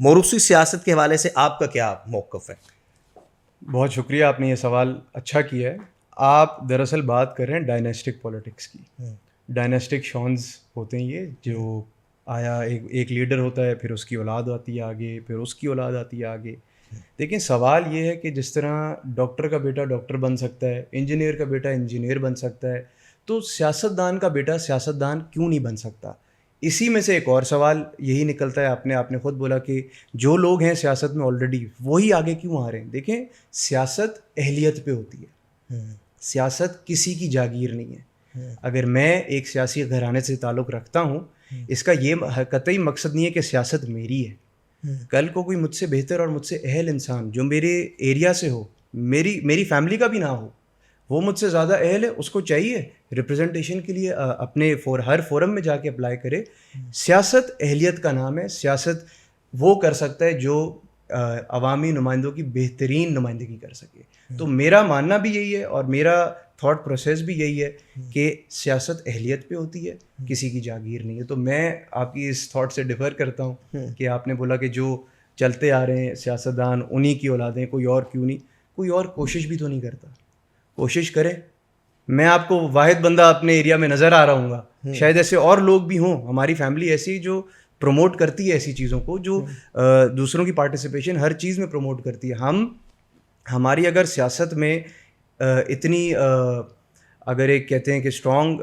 موروثی سیاست کے حوالے سے آپ کا کیا موقف ہے؟ بہت شکریہ، آپ نے یہ سوال اچھا کیا ہے. آپ دراصل بات کر رہے ہیں ڈائنیسٹک پولیٹکس کی. ڈائنیسٹک شونز ہوتے ہیں یہ، جو آیا ایک لیڈر ہوتا ہے، پھر اس کی اولاد آتی ہے آگے، پھر اس کی اولاد آتی ہے آگے. دیکھیں سوال یہ ہے کہ جس طرح ڈاکٹر کا بیٹا ڈاکٹر بن سکتا ہے، انجینئر کا بیٹا انجینئر بن سکتا ہے، تو سیاستدان کا بیٹا سیاستدان کیوں نہیں بن سکتا؟ اسی میں سے ایک اور سوال یہی نکلتا ہے. آپ نے خود بولا کہ جو لوگ ہیں سیاست میں آلریڈی، وہی آگے کیوں آ رہے ہیں؟ دیکھیں سیاست اہلیت پہ ہوتی ہے، سیاست کسی کی جاگیر نہیں ہے. اگر میں ایک سیاسی گھرانے سے تعلق رکھتا ہوں، اس کا یہ قطعی مقصد نہیں ہے کہ سیاست میری ہے. کل کو کوئی مجھ سے بہتر اور مجھ سے اہل انسان جو میرے ایریا سے ہو، میری فیملی کا بھی نہ ہو، وہ مجھ سے زیادہ اہل ہے، اس کو چاہیے ریپرزنٹیشن کے لیے اپنے ہر فورم میں جا کے اپلائی کرے. سیاست اہلیت کا نام ہے. سیاست وہ کر سکتا ہے جو عوامی نمائندوں کی بہترین نمائندگی کر سکے. تو میرا ماننا بھی یہی ہے اور میرا تھاٹ پروسیس بھی یہی ہے کہ سیاست اہلیت پہ ہوتی ہے، کسی کی جاگیر نہیں ہے. تو میں آپ کی اس تھاٹ سے ڈفر کرتا ہوں کہ آپ نے بولا کہ جو چلتے آ رہے ہیں سیاستدان انہی کی اولادیں، کوئی اور کیوں نہیں؟ کوئی اور کوشش بھی تو نہیں کرتا. کوشش کریں. میں آپ کو واحد بندہ اپنے ایریا میں نظر آ رہا ہوں گا، شاید ایسے اور لوگ بھی ہوں. ہماری فیملی ایسی جو پروموٹ کرتی ہے ایسی چیزوں کو، جو دوسروں کی پارٹیسپیشن ہر چیز میں پروموٹ کرتی ہے. ہماری اگر سیاست میں اتنی اگر ایک کہتے ہیں کہ اسٹرانگ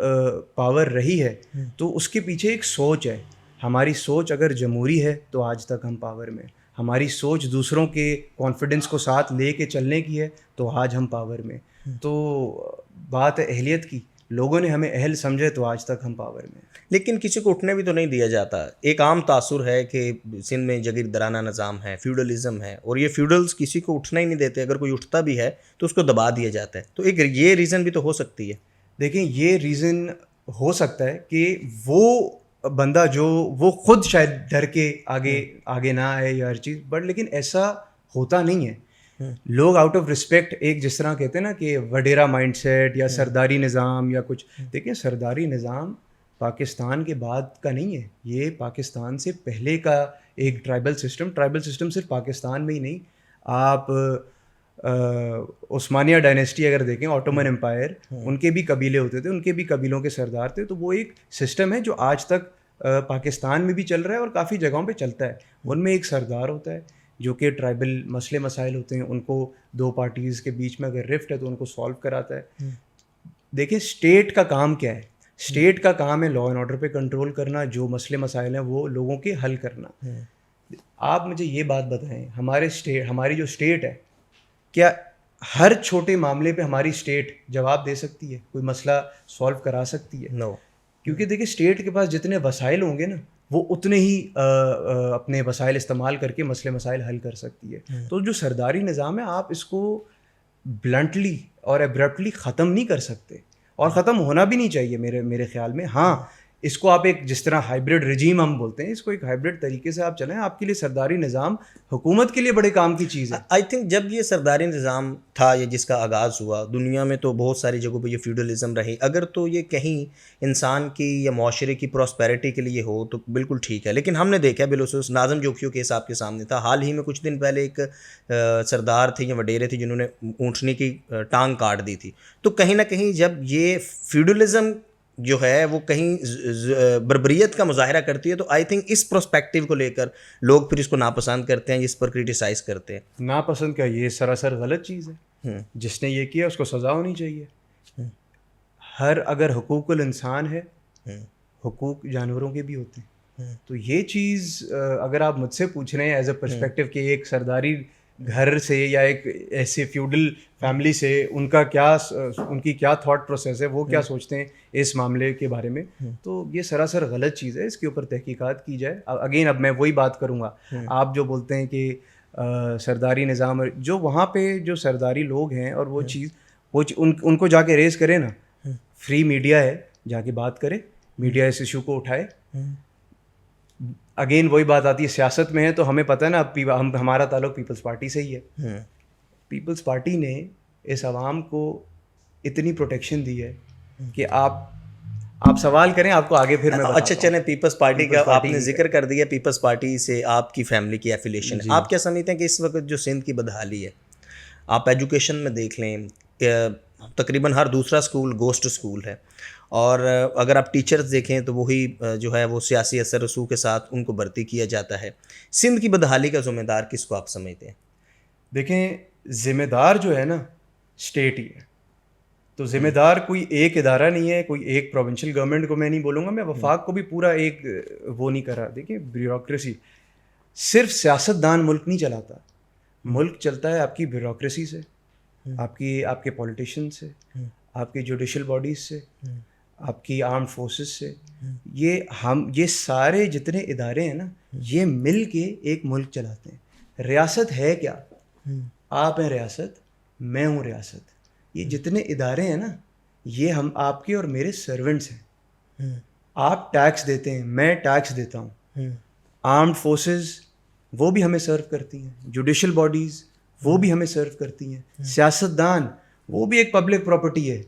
پاور رہی ہے، تو اس کے پیچھے ایک سوچ ہے. ہماری سوچ اگر جمہوری ہے تو آج تک ہم پاور میں. ہماری سوچ دوسروں کے کانفیڈنس کو ساتھ لے کے چلنے کی ہے تو آج ہم پاور میں. تو بات ہے اہلیت کی، لوگوں نے ہمیں اہل سمجھے تو آج تک ہم پاور میں. لیکن کسی کو اٹھنے بھی تو نہیں دیا جاتا. ایک عام تاثر ہے کہ سندھ میں جگیردارانہ نظام ہے، فیوڈلزم ہے، اور یہ فیوڈلز کسی کو اٹھنا ہی نہیں دیتے. اگر کوئی اٹھتا بھی ہے تو اس کو دبا دیا جاتا ہے. تو ایک یہ ریزن بھی تو ہو سکتی ہے. دیکھیں یہ ریزن ہو سکتا ہے کہ وہ بندہ جو وہ خود شاید ڈر کے آگے نہ آئے یا ہر چیز، بٹ لیکن ایسا ہوتا نہیں ہے. لوگ آؤٹ آف رسپیکٹ، ایک جس طرح کہتے ہیں نا کہ وڈیرا مائنڈ سیٹ یا سرداری نظام یا کچھ. دیکھیں سرداری نظام پاکستان کے بعد کا نہیں ہے، یہ پاکستان سے پہلے کا ایک ٹرائبل سسٹم صرف پاکستان میں ہی نہیں. آپ عثمانیہ ڈائنیسٹی اگر دیکھیں، آٹومن امپائر، ان کے بھی قبیلے ہوتے تھے، ان کے بھی قبیلوں کے سردار تھے. تو وہ ایک سسٹم ہے جو آج تک پاکستان میں بھی چل رہا ہے اور کافی جگہوں پہ چلتا ہے. ان میں ایک سردار ہوتا ہے جو کہ ٹرائبل مسئلے مسائل ہوتے ہیں، ان کو دو پارٹیز کے بیچ میں اگر رفٹ ہے تو ان کو سالو کراتا ہے. دیکھیں اسٹیٹ کا کام کیا ہے؟ اسٹیٹ کا کام ہے لا اینڈ آرڈر پہ کنٹرول کرنا، جو مسئلے مسائل ہیں وہ لوگوں کے حل کرنا. آپ مجھے یہ بات بتائیں، ہماری جو اسٹیٹ ہے، کیا ہر چھوٹے معاملے پہ ہماری اسٹیٹ جواب دے سکتی ہے؟ کوئی مسئلہ سالو کرا سکتی ہے؟ نو. کیونکہ دیکھیں اسٹیٹ کے پاس جتنے وسائل ہوں گے نا، وہ اتنے ہی اپنے وسائل استعمال کر کے مسئلے مسائل حل کر سکتی ہے. تو جو سرداری نظام ہے، آپ اس کو بلنٹلی اور ایبرپٹلی ختم نہیں کر سکتے، اور ختم ہونا بھی نہیں چاہیے میرے خیال میں. ہاں اس کو آپ ایک جس طرح ہائبرڈ رجیم ہم بولتے ہیں، اس کو ایک ہائبرڈ طریقے سے آپ چلائیں. آپ کے لیے سرداری نظام حکومت کے لیے بڑے کام کی چیز ہے. آئی تھنک جب یہ سرداری نظام تھا یا جس کا آغاز ہوا دنیا میں، تو بہت ساری جگہوں پہ یہ فیوڈلزم رہی. اگر تو یہ کہیں انسان کی یا معاشرے کی پراسپیرٹی کے لیے ہو تو بالکل ٹھیک ہے. لیکن ہم نے دیکھا بالخصوص ناظم جوکھیو کیس آپ کے سامنے تھا حال ہی میں، کچھ دن پہلے ایک سردار تھے یا وڈیرے تھے جنہوں نے اونٹنی کی ٹانگ کاٹ دی تھی. تو کہیں نہ کہیں جب یہ فیوڈلزم جو ہے وہ کہیں بربریت کا مظاہرہ کرتی ہے، تو آئی تھنک اس پروسپیکٹیو کو لے کر لوگ پھر اس کو ناپسند کرتے ہیں، اس پر کرٹیسائز کرتے ہیں. ناپسند کا یہ سراسر غلط چیز ہے. جس نے یہ کیا اس کو سزا ہونی چاہیے. اگر حقوق الانسان ہے، حقوق جانوروں کے بھی ہوتے ہیں. تو یہ چیز اگر آپ مجھ سے پوچھ رہے ہیں ایز اے پرسپیکٹیو کہ ایک سرداری گھر سے یا ایک ایسے فیوڈل فیملی سے ان کی کیا تھاٹ پروسیس ہے، وہ کیا سوچتے ہیں اس معاملے کے بارے میں، تو یہ سراسر غلط چیز ہے. اس کے اوپر تحقیقات کی جائے. اگین اب میں وہی بات کروں گا، آپ جو بولتے ہیں کہ سرداری نظام، جو وہاں پہ جو سرداری لوگ ہیں اور وہ چیز ان کو جا کے ریز کرے نا. فری میڈیا ہے، جا کے بات کرے، میڈیا اس ایشو کو اٹھائے. اگین وہی بات آتی ہے، سیاست میں ہے تو ہمیں پتہ ہے نا، ہمارا تعلق پیپلز پارٹی سے ہی ہے. پیپلز پارٹی نے اس عوام کو اتنی پروٹیکشن دی ہے کہ آپ آپ سوال کریں, آپ کو آگے پھر میں اچھا چلیں, پیپلز پارٹی کا آپ نے ذکر کر دیا, پیپلز پارٹی سے آپ کی فیملی کی ایفیلیشن ہے, آپ کیا سمجھتے ہیں کہ اس وقت جو سندھ کی بدحالی ہے, آپ ایجوکیشن میں دیکھ لیں تقریباً ہر دوسرا اسکول گوسٹ اسکول ہے, اور اگر آپ ٹیچرز دیکھیں تو وہی جو ہے وہ سیاسی اثر رسوخ کے ساتھ ان کو بھرتی کیا جاتا ہے. سندھ کی بدحالی کا ذمہ دار کس کو آپ سمجھتے ہیں؟ دیکھیں, ذمہ دار جو ہے نا اسٹیٹ ہی ہے. تو ذمہ دار کوئی ایک ادارہ نہیں ہے, کوئی ایک پروونشل گورنمنٹ کو میں نہیں بولوں گا, میں وفاق کو بھی پورا ایک وہ نہیں کرا. دیکھیں بیوروکریسی, صرف سیاست دان ملک نہیں چلاتا, ملک چلتا ہے آپ کی بیوروکریسی سے, آپ کے پولیٹیشین سے, آپ کی جوڈیشل باڈیز سے, آپ کی آرمڈ فورسز سے. یہ سارے جتنے ادارے ہیں نا, یہ مل کے ایک ملک چلاتے ہیں. ریاست ہے کیا؟ آپ ہیں ریاست, میں ہوں ریاست. یہ جتنے ادارے ہیں نا, یہ ہم آپ کے اور میرے سرونٹس ہیں. آپ ٹیکس دیتے ہیں, میں ٹیکس دیتا ہوں. آرمڈ فورسز وہ بھی ہمیں سرو کرتی ہیں, جوڈیشل باڈیز وہ بھی ہمیں سرو کرتی ہیں, سیاست دان وہ بھی ایک پبلک پراپرٹی ہے,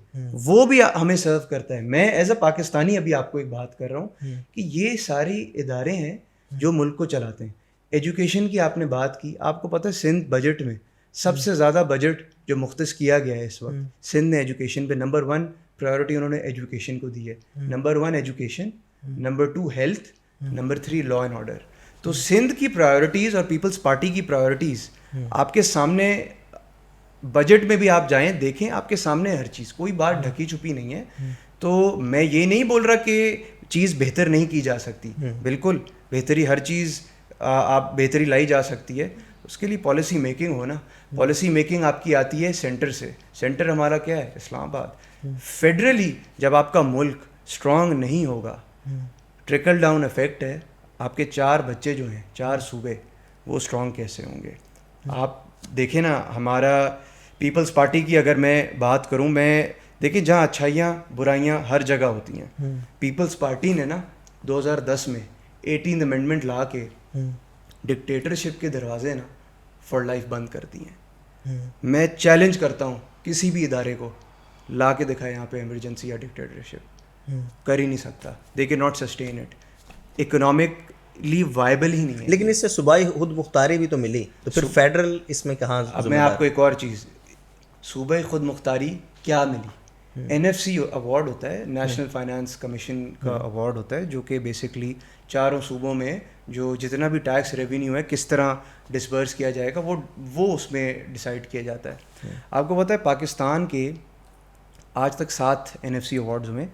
وہ بھی ہمیں سرو کرتا ہے. میں ایز اے پاکستانی ابھی آپ کو ایک بات کر رہا ہوں کہ یہ ساری ادارے ہیں جو ملک کو چلاتے ہیں. ایجوکیشن کی آپ نے بات کی, آپ کو پتہ ہے سندھ بجٹ میں سب سے زیادہ بجٹ جو مختص کیا گیا ہے اس وقت, سندھ نے ایجوکیشن پہ نمبر 1 پرائیورٹی انہوں نے ایجوکیشن کو دی ہے. Number 1 education, number 2 health, number 3 law and order. تو سندھ کی پرائیورٹیز اور پیپلز پارٹی کی پرائیورٹیز آپ کے سامنے, بجٹ میں بھی آپ جائیں دیکھیں, آپ کے سامنے ہر چیز, کوئی بات ڈھکی چھپی نہیں ہے. تو میں یہ نہیں بول رہا کہ چیز بہتر نہیں کی جا سکتی, بالکل بہتری, ہر چیز آپ بہتری لائی جا سکتی ہے. اس کے لیے پالیسی میکنگ ہو نا. پالیسی میکنگ آپ کی آتی ہے سینٹر سے. سینٹر ہمارا کیا ہے؟ اسلام آباد. فیڈرلی جب آپ کا ملک اسٹرانگ نہیں ہوگا, ٹرکل ڈاؤن افیکٹ ہے, آپ کے 4 بچے جو ہیں 4 صوبے, وہ اسٹرانگ کیسے ہوں گے؟ آپ دیکھیں نا, ہمارا پیپلز پارٹی کی اگر میں بات کروں, میں دیکھیں جہاں اچھائیاں برائیاں ہر جگہ ہوتی ہیں, پیپلز پارٹی نے نا 2010 میں 18 امینڈمنٹ لا کے ڈکٹیٹرشپ کے دروازے نا فار لائف بند کر دی ہیں. میں چیلنج کرتا ہوں کسی بھی ادارے کو, لا کے دکھائے یہاں پہ ایمرجنسی یا ڈکٹیٹرشپ, کر ہی نہیں سکتا. They can not sustain it, economically viable ہی نہیں ہے. لیکن اس سے صوبائی خود مختاری بھی تو ملی, تو پھر فیڈرل اس میں کہاں؟ اب میں آپ کو ایک اور چیز, صوبائی خود مختاری کیا ملی؟ NFC ایوارڈ ہوتا ہے, نیشنل فائنانس کمیشن کا ایوارڈ ہوتا ہے, جو کہ بیسکلی 4 صوبوں میں جو جتنا بھی ٹیکس ریونیو ہے کس طرح ڈسبرس کیا جائے گا, وہ اس میں ڈیسائیڈ کیا جاتا ہے. آپ کو پتہ ہے پاکستان کے آج تک 7 NFC ایوارڈز میں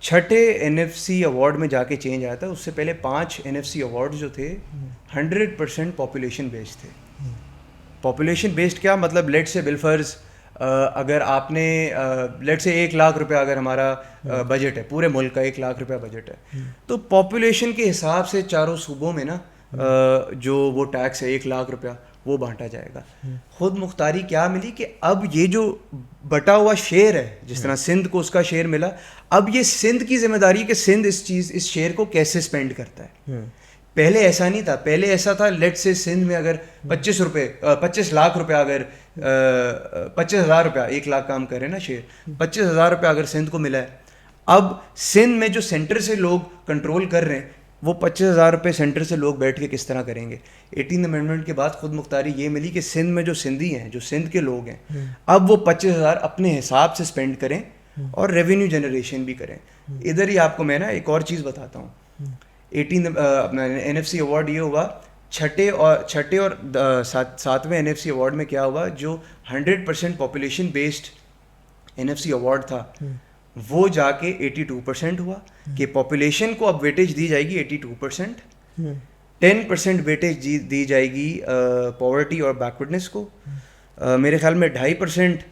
6 NFC ایوارڈ میں جا کے چینج آیا تھا. اس سے پہلے 5 NFC ایوارڈ جو تھے 100% پاپولیشن بیسڈ تھے. پاپولیشن بیسڈ کیا مطلب؟ لیٹ سے بالفرض اگر آپ نے لیٹ سے 1 لاکھ روپیہ اگر ہمارا بجٹ ہے, پورے ملک کا 1 لاکھ روپیہ بجٹ ہے, تو پاپولیشن کے حساب سے 4 صوبوں میں نا جو وہ ٹیکس ہے 1 لاکھ روپیہ وہ بانٹا جائے گا. خود مختاری کیا ملی کہ اب یہ جو بٹا ہوا شیئر ہے, جس طرح سندھ کو اس کا شیئر ملا, اب یہ سندھ کی ذمہ داری کہ سندھ اس شیئر کو کیسے اسپینڈ کرتا ہے. پہلے ایسا نہیں تھا. پہلے ایسا تھا لیٹ سے سندھ میں اگر 25 لاکھ روپیہ اگر 25,000 روپیہ, 1 لاکھ کام کرے نا شیئر, 25,000 روپیہ اگر سندھ کو ملا ہے, اب سندھ میں جو سینٹر سے لوگ کنٹرول کر رہے ہیں وہ 25,000 روپے سینٹر سے لوگ بیٹھ کے کس طرح کریں گے؟ 18 امینڈمنٹ کے بعد خود مختاری یہ ملی کہ سندھ میں جو سندھی ہیں, جو سندھ کے لوگ ہیں, اب وہ 25,000 اپنے حساب سے اسپینڈ کریں اور ریونیو جنریشن بھی کریں. ادھر ہی آپ کو میں نا ایک اور چیز بتاتا ہوں. 18 اپنا NFC ایوارڈ یہ ہوا, چھٹے اور 7ویں NFC ایوارڈ میں کیا ہوا, جو 100% پاپولیشن بیسڈ NFC ایوارڈ تھا وہ جا کے 82% ہوا کہ پاپولیشن کو اب ویٹیج دی جائے گی 82%, 10% ویٹیج دی جائے گی پاورٹی اور بیکورڈنس کو, میرے خیال میں 2.5%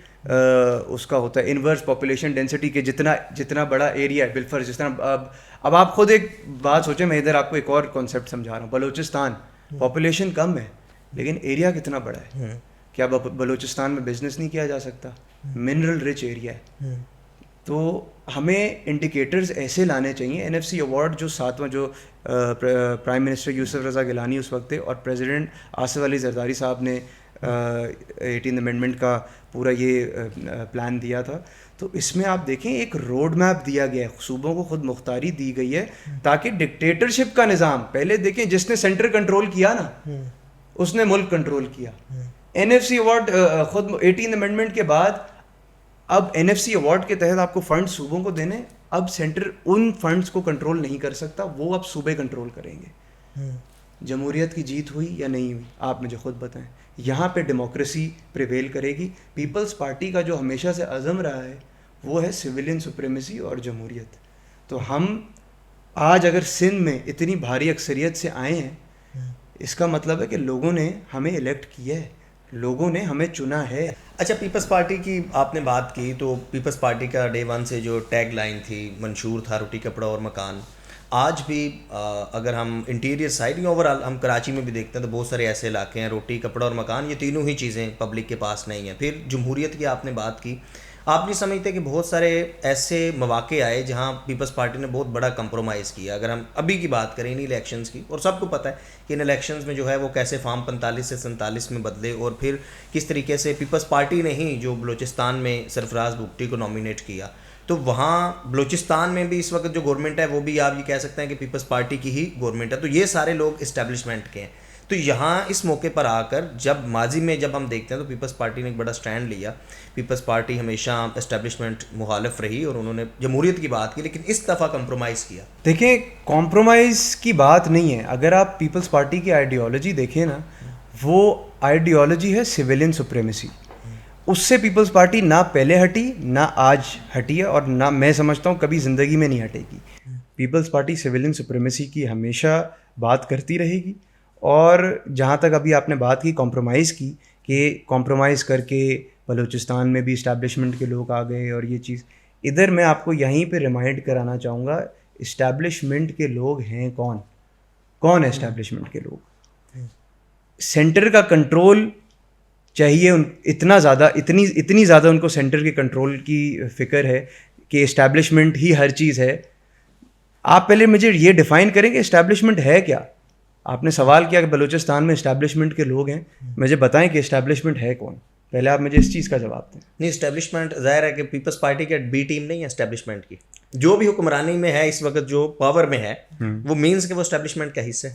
اس کا ہوتا ہے انورس پاپولیشن ڈینسٹی کے جتنا بڑا ایریا ہے بالفرض. جس طرح اب آپ خود ایک بات سوچیں, میں ادھر آپ کو ایک اور کانسیپٹ سمجھا رہا ہوں. بلوچستان پاپولیشن کم ہے لیکن ایریا کتنا بڑا ہے. کیا بلوچستان میں بزنس نہیں کیا جا سکتا؟ منرل رچ ایریا ہے. تو ہمیں انڈیکیٹرز ایسے لانے چاہیے. NFC ایوارڈ جو 7واں جو پرائم منسٹر یوسف رضا گیلانی اس وقت تھے اور پریزیڈنٹ آصف علی زرداری صاحب نے 18 امینڈمنٹ کا پورا یہ پلان دیا تھا. تو اس میں آپ دیکھیں ایک روڈ میپ دیا گیا ہے, صوبوں کو خود مختاری دی گئی ہے تاکہ ڈکٹیٹرشپ کا نظام, پہلے دیکھیں جس نے سینٹر کنٹرول کیا نا اس نے ملک کنٹرول کیا. این ایف سی ایوارڈ خود 18 امینڈمنٹ کے بعد اب این ایف سی ایوارڈ کے تحت آپ کو فنڈ صوبوں کو دینے, اب سینٹر ان فنڈز کو کنٹرول نہیں کر سکتا, وہ اب صوبے کنٹرول کریں گے. جمہوریت کی جیت ہوئی یا نہیں ہوئی آپ مجھے خود بتائیں. یہاں پہ ڈیموکریسی پریویل کرے گی. پیپلز پارٹی کا جو ہمیشہ سے عزم رہا ہے وہ ہے سویلین سپریمیسی اور جمہوریت. تو ہم آج اگر سندھ میں اتنی بھاری اکثریت سے آئے ہیں, اس کا مطلب ہے کہ لوگوں نے ہمیں الیکٹ کیا ہے, لوگوں نے ہمیں چنا ہے. اچھا, پیپلز پارٹی کی آپ نے بات کی, تو پیپلز پارٹی کا ڈے ون سے جو ٹیگ لائن تھی, منشور تھا روٹی کپڑا اور مکان. آج بھی اگر ہم انٹیریئر سائڈ یا اوور آل ہم کراچی میں بھی دیکھتے ہیں تو بہت سارے ایسے علاقے ہیں, روٹی کپڑا اور مکان, یہ تینوں ہی چیزیں پبلک کے پاس نہیں ہیں. پھر جمہوریت کی آپ نے بات کی, آپ نہیں سمجھتے کہ بہت سارے ایسے مواقع آئے جہاں پیپلز پارٹی نے بہت بڑا کمپرومائز کیا. اگر ہم ابھی کی بات کریں ان الیکشنز کی, اور سب کو پتہ ہے کہ ان الیکشنز میں جو ہے وہ کیسے فارم 45 سے 47 میں بدلے, اور پھر کس طریقے سے پیپلز پارٹی نے ہی جو بلوچستان میں سرفراز بگٹی کو نامینیٹ کیا, تو وہاں بلوچستان میں بھی اس وقت جو گورنمنٹ ہے وہ بھی آپ یہ کہہ سکتے ہیں کہ پیپلز پارٹی کی ہی گورنمنٹ ہے. تو یہ سارے لوگ اسٹیبلشمنٹ کے ہیں. تو یہاں اس موقع پر آ کر جب ماضی میں جب ہم دیکھتے ہیں تو پیپلز پارٹی نے ایک بڑا سٹینڈ لیا. پیپلز پارٹی ہمیشہ اسٹیبلشمنٹ مخالف رہی اور انہوں نے جمہوریت کی بات کی, لیکن اس دفعہ کمپرومائز کیا. دیکھیں کمپرومائز کی بات نہیں ہے. اگر آپ پیپلز پارٹی کی آئیڈیالوجی دیکھیں نا, وہ آئیڈیالوجی ہے سویلین سپریمیسی. اس سے پیپلز پارٹی نہ پہلے ہٹی نہ آج ہٹی ہے, اور نہ میں سمجھتا ہوں کبھی زندگی میں نہیں ہٹے گی. پیپلز پارٹی سویلین سپریمیسی کی ہمیشہ بات کرتی رہے گی. اور جہاں تک ابھی آپ نے بات کی کمپرومائز کی, کہ کمپرومائز کر کے بلوچستان میں بھی اسٹیبلشمنٹ کے لوگ آ گئے اور یہ چیز, ادھر میں آپ کو یہیں پہ ریمائنڈ کرانا چاہوں گا اسٹیبلشمنٹ کے لوگ ہیں کون, کون ہے اسٹیبلشمنٹ کے لوگ. سینٹر کا کنٹرول چاہیے اتنا زیادہ, اتنی زیادہ ان کو سینٹر کے کنٹرول کی فکر ہے کہ اسٹیبلشمنٹ ہی ہر چیز ہے. آپ پہلے مجھے یہ ڈیفائن کریں کہ اسٹیبلشمنٹ ہے کیا. آپ نے سوال کیا کہ بلوچستان میں اسٹیبلشمنٹ کے لوگ ہیں, مجھے بتائیں کہ اسٹیبلشمنٹ ہے کون. پہلے آپ مجھے اس چیز کا جواب دیں. نہیں, اسٹیبلشمنٹ ظاہر ہے کہ پیپلز پارٹی کے بی ٹیم نہیں ہے اسٹیبلشمنٹ کی. جو بھی حکمرانی میں ہے اس وقت, جو پاور میں ہے, وہ مینس کہ وہ اسٹیبلشمنٹ کا حصہ ہے.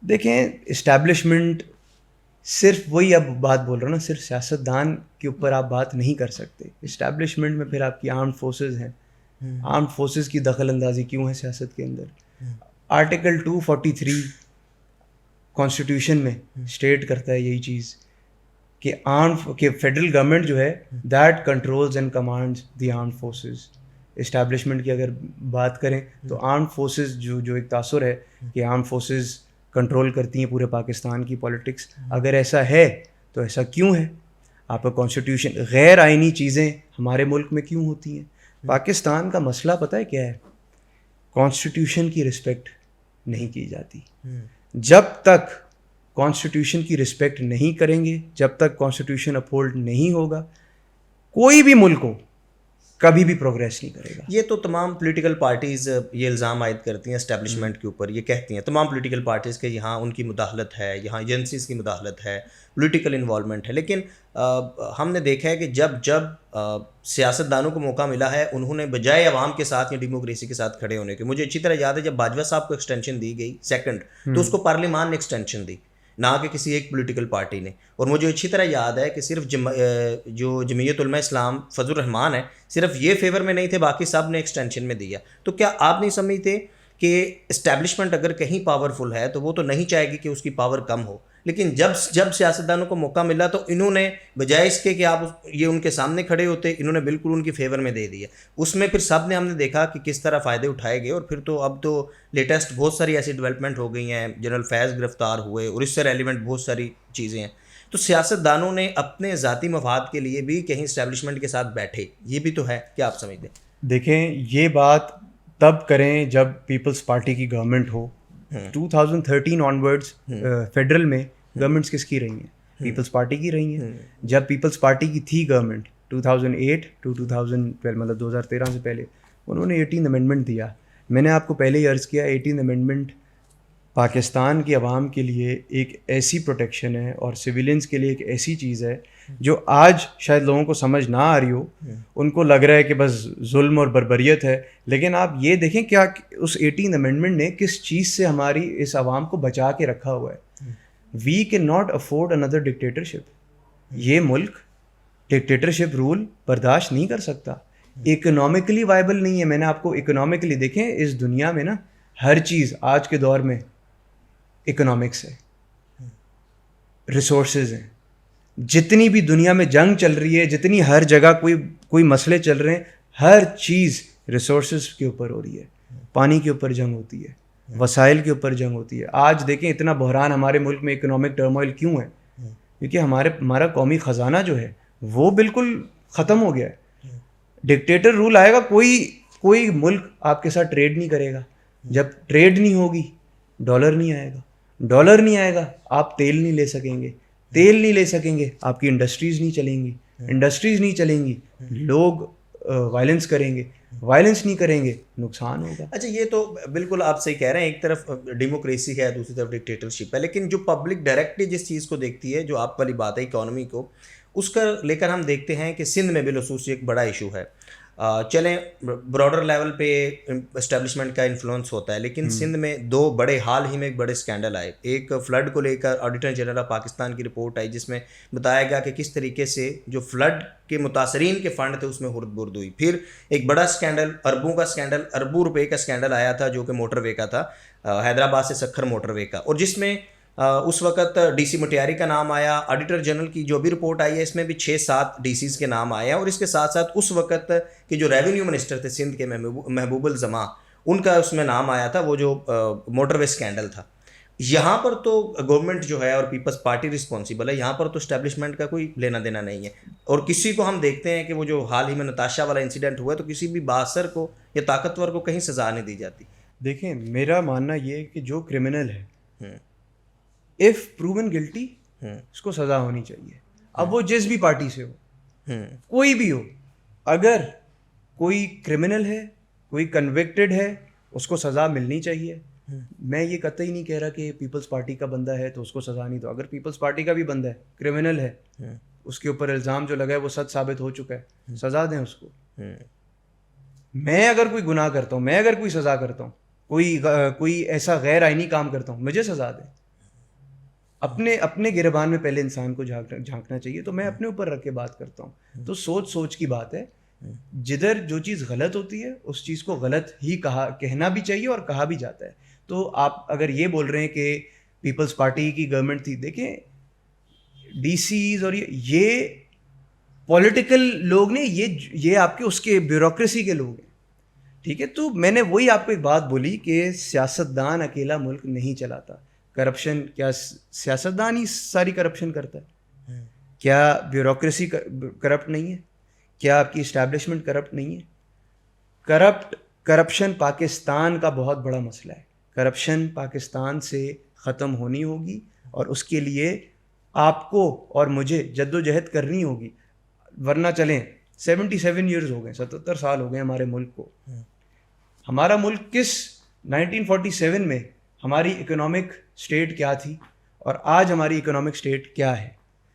دیکھیں اسٹیبلشمنٹ صرف وہی, اب بات بول رہا ہوں نا, صرف سیاستدان کے اوپر آپ بات نہیں کر سکتے. اسٹیبلشمنٹ میں پھر آپ کی آرمڈ فورسز ہیں. آرمڈ فورسز کی دخل اندازی کیوں ہے سیاست کے اندر؟ آرٹیکل 243 کانسٹیٹیوشن میں اسٹیٹ کرتا ہے یہی چیز کہ فیڈرل گورنمنٹ جو ہے that controls and commands the armed forces. Establishment کی اگر بات کریں تو آرمڈ فورسز جو ایک تاثر ہے کہ آرمڈ فورسز کنٹرول کرتی ہیں پورے پاکستان کی پالیٹکس. اگر ایسا ہے تو ایسا کیوں ہے؟ آپ کا کانسٹیٹیوشن, غیر آئینی چیزیں ہمارے ملک میں کیوں ہوتی ہیں؟ پاکستان کا مسئلہ پتہ ہے کیا ہے؟ کانسٹیٹیوشن کی رسپیکٹ نہیں کی جاتی. جب تک کانسٹیٹیوشن کی رسپیکٹ نہیں کریں گے, جب تک کانسٹیٹیوشن اپہولڈ نہیں ہوگا, کوئی بھی ملک ہو کبھی بھی پروگریس نہیں کرے گا. یہ تو تمام پولیٹیکل پارٹیز یہ الزام عائد کرتی ہیں اسٹیبلشمنٹ کے اوپر. یہ کہتی ہیں تمام پولیٹیکل پارٹیز کہ یہاں ان کی مداخلت ہے, یہاں ایجنسیز کی مداخلت ہے, پولیٹیکل انوالومنٹ ہے. لیکن ہم نے دیکھا ہے کہ جب سیاستدانوں کو موقع ملا ہے, انہوں نے بجائے عوام کے ساتھ یا ڈیموکریسی کے ساتھ کھڑے ہونے کے, مجھے اچھی طرح یاد ہے جب باجوہ صاحب کو ایکسٹینشن دی گئی سیکنڈ, تو اس کو پارلیمان نے ایکسٹینشن دی, نہ کہ کسی ایک پولیٹیکل پارٹی نے. اور مجھے اچھی طرح یاد ہے کہ صرف جو جمعیت علماء اسلام فضل الرحمان ہے, صرف یہ فیور میں نہیں تھے, باقی سب نے ایکسٹینشن میں دیا. تو کیا آپ نہیں سمجھتے کہ اسٹیبلشمنٹ اگر کہیں پاورفل ہے تو وہ تو نہیں چاہے گی کہ اس کی پاور کم ہو, لیکن جب سیاستدانوں کو موقع ملا تو انہوں نے بجائے اس کے کہ آپ یہ ان کے سامنے کھڑے ہوتے, انہوں نے بالکل ان کی فیور میں دے دیا. اس میں پھر سب نے ہم نے دیکھا کہ کس طرح فائدے اٹھائے گئے. اور پھر تو اب تو لیٹسٹ بہت ساری ایسی ڈیولپمنٹ ہو گئی ہیں, جنرل فیض گرفتار ہوئے, اور اس سے ریلیونٹ بہت ساری چیزیں ہیں. تو سیاستدانوں نے اپنے ذاتی مفاد کے لیے بھی کہیں اسٹیبلشمنٹ کے ساتھ بیٹھے, یہ بھی تو ہے. کیا آپ سمجھتے ہیں؟ دیکھیں یہ بات تب کریں جب پیپلز پارٹی کی گورنمنٹ ہو. 2013 آنورڈز فیڈرل میں گورنمنٹس کس کی رہی ہیں؟ پیپلز پارٹی کی رہی ہیں. جب پیپلز پارٹی کی تھی گورنمنٹ 2008 to 2012 مطلب 2013 سے پہلے, انہوں نے 18 امینڈمنٹ دیا. میں نے آپ کو پہلے ہی عرض کیا 18 امینڈمنٹ پاکستان کی عوام کے لیے ایک ایسی پروٹیکشن ہے اور سویلینس کے لیے ایک ایسی چیز ہے جو آج شاید لوگوں کو سمجھ نہ آ رہی ہو. ان کو لگ رہا ہے کہ بس ظلم اور بربریت ہے, لیکن آپ یہ دیکھیں کیا اس 18 امینڈمنٹ نے کس چیز سے ہماری اس عوام کو بچا کے رکھا ہوا ہے. وی کین ناٹ افورڈ اندر ڈکٹیٹرشپ. یہ ملک ڈکٹیٹرشپ رول برداشت نہیں کر سکتا. اکنامکلی وائبل نہیں ہے. میں نے آپ کو اکنامکلی دیکھیں, اس دنیا میں نا ہر چیز آج کے دور میں اکنامکس ہے, ریسورسز ہیں. جتنی بھی دنیا میں جنگ چل رہی ہے, جتنی ہر جگہ کوئی مسئلے چل رہے ہیں, ہر چیز ریسورسز کے اوپر ہو رہی ہے. پانی کے اوپر جنگ ہوتی ہے, وسائل کے اوپر جنگ ہوتی ہے. آج دیکھیں اتنا بحران ہمارے ملک میں اکنامک ٹرموائل کیوں ہے؟ کیونکہ ہمارا قومی خزانہ جو ہے وہ بالکل ختم ہو گیا ہے. ڈکٹیٹر رول آئے گا, کوئی ملک آپ کے ساتھ ٹریڈ نہیں کرے گا. جب ٹریڈ نہیں ہوگی ڈالر نہیں آئے گا. ڈالر نہیں آئے گا آپ تیل نہیں لے سکیں گے. تیل نہیں لے سکیں گے آپ کی انڈسٹریز نہیں چلیں گی. انڈسٹریز نہیں چلیں گی, لوگ وائلنس کریں گے. وائلنس نہیں کریں گے, نقصان ہوگا. اچھا, یہ تو بالکل آپ صحیح کہہ رہے ہیں. ایک طرف ڈیموکریسی ہے, دوسری طرف ڈکٹیٹرشپ ہے, لیکن جو پبلک ڈائریکٹلی جس چیز کو دیکھتی ہے, جو آپ والی بات ہے اکانومی کو, اس کا لے کر ہم دیکھتے ہیں کہ سندھ میں بالخصوص ایک بڑا ایشو ہے. چلیں براڈر لیول پہ اسٹیبلشمنٹ کا انفلوئنس ہوتا ہے, لیکن سندھ میں دو بڑے حال ہی میں ایک بڑے اسکینڈل آئے. ایک فلڈ کو لے کر آڈیٹر جنرل آف پاکستان کی رپورٹ آئی, جس میں بتایا گیا کہ کس طریقے سے جو فلڈ کے متاثرین کے فنڈ تھے اس میں ہرد برد ہوئی. پھر ایک بڑا اسکینڈل, اربوں کا اسکینڈل, اربوں روپے کا اسکینڈل آیا تھا, جو کہ موٹر وے کا تھا, حیدرآباد سے سکھر موٹر وے کا, اور جس میں اس وقت ڈی سی مٹیاری کا نام آیا. آڈیٹر جنرل کی جو بھی رپورٹ آئی ہے اس میں بھی 6-7 ڈی سیز کے نام آئے ہیں, اور اس کے ساتھ ساتھ اس وقت کے جو ریونیو منسٹر تھے سندھ کے محبوب الزماں, ان کا اس میں نام آیا تھا, وہ جو موٹر وے اسکینڈل تھا. یہاں پر تو گورنمنٹ جو ہے اور پیپلز پارٹی رسپانسیبل ہے, یہاں پر تو اسٹیبلشمنٹ کا کوئی لینا دینا نہیں ہے. اور کسی کو ہم دیکھتے ہیں کہ وہ جو حال ہی میں نتاشا والا انسیڈنٹ ہوا ہے, تو کسی بھی بااثر کو یا طاقتور کو کہیں سزا نہیں دی جاتی. دیکھیں, میرا ماننا یہ ہے کہ جو کرمنل ہے if proven guilty اس کو سزا ہونی چاہیے. اب وہ جس بھی پارٹی سے ہو, کوئی بھی ہو, اگر کوئی کرمنل ہے, کوئی کنوکٹڈ ہے, اس کو سزا ملنی چاہیے. میں یہ قطعی نہیں کہہ رہا کہ پیپلز پارٹی کا بندہ ہے تو اس کو سزا نہیں دو. اگر پیپلز پارٹی کا بھی بندہ ہے, کرمنل ہے, اس کے اوپر الزام جو لگا ہے وہ سچ ثابت ہو چکا ہے, سزا دیں اس کو. میں اگر کوئی گناہ کرتا ہوں, میں اگر کوئی سزا کرتا ہوں, کوئی ایسا غیر آئینی کام کرتا ہوں, مجھے سزا دیں. اپنے گریبان میں پہلے انسان کو جھانکنا چاہیے. تو میں اپنے اوپر رکھ کے بات کرتا ہوں. تو سوچ کی بات ہے. جدھر جو چیز غلط ہوتی ہے اس چیز کو غلط ہی کہنا بھی چاہیے اور کہا بھی جاتا ہے. تو آپ اگر یہ بول رہے ہیں کہ پیپلز پارٹی کی گورنمنٹ تھی, دیکھیں ڈی سیز اور یہ پولیٹیکل لوگ نہیں, یہ آپ کے اس کے بیوروکریسی کے لوگ ہیں, ٹھیک ہے. تو میں نے وہی آپ کو ایک بات بولی کہ سیاستدان اکیلا ملک نہیں چلاتا. کرپشن, کیا سیاستدان ہی ساری کرپشن کرتا ہے؟ کیا بیوروکریسی کرپٹ نہیں ہے؟ کیا آپ کی اسٹیبلشمنٹ کرپٹ نہیں ہے؟ کرپشن پاکستان کا بہت بڑا مسئلہ ہے. کرپشن پاکستان سے ختم ہونی ہوگی, اور اس کے لیے آپ کو اور مجھے جدوجہد کرنی ہوگی. ورنہ چلیں 77 ایئرز ہو گئے, 77 سال ہو گئے ہمارے ملک کو. ہمارا ملک کس 1947 میں ہماری اکنامک سٹیٹ کیا تھی اور آج ہماری اکنامک سٹیٹ کیا ہے.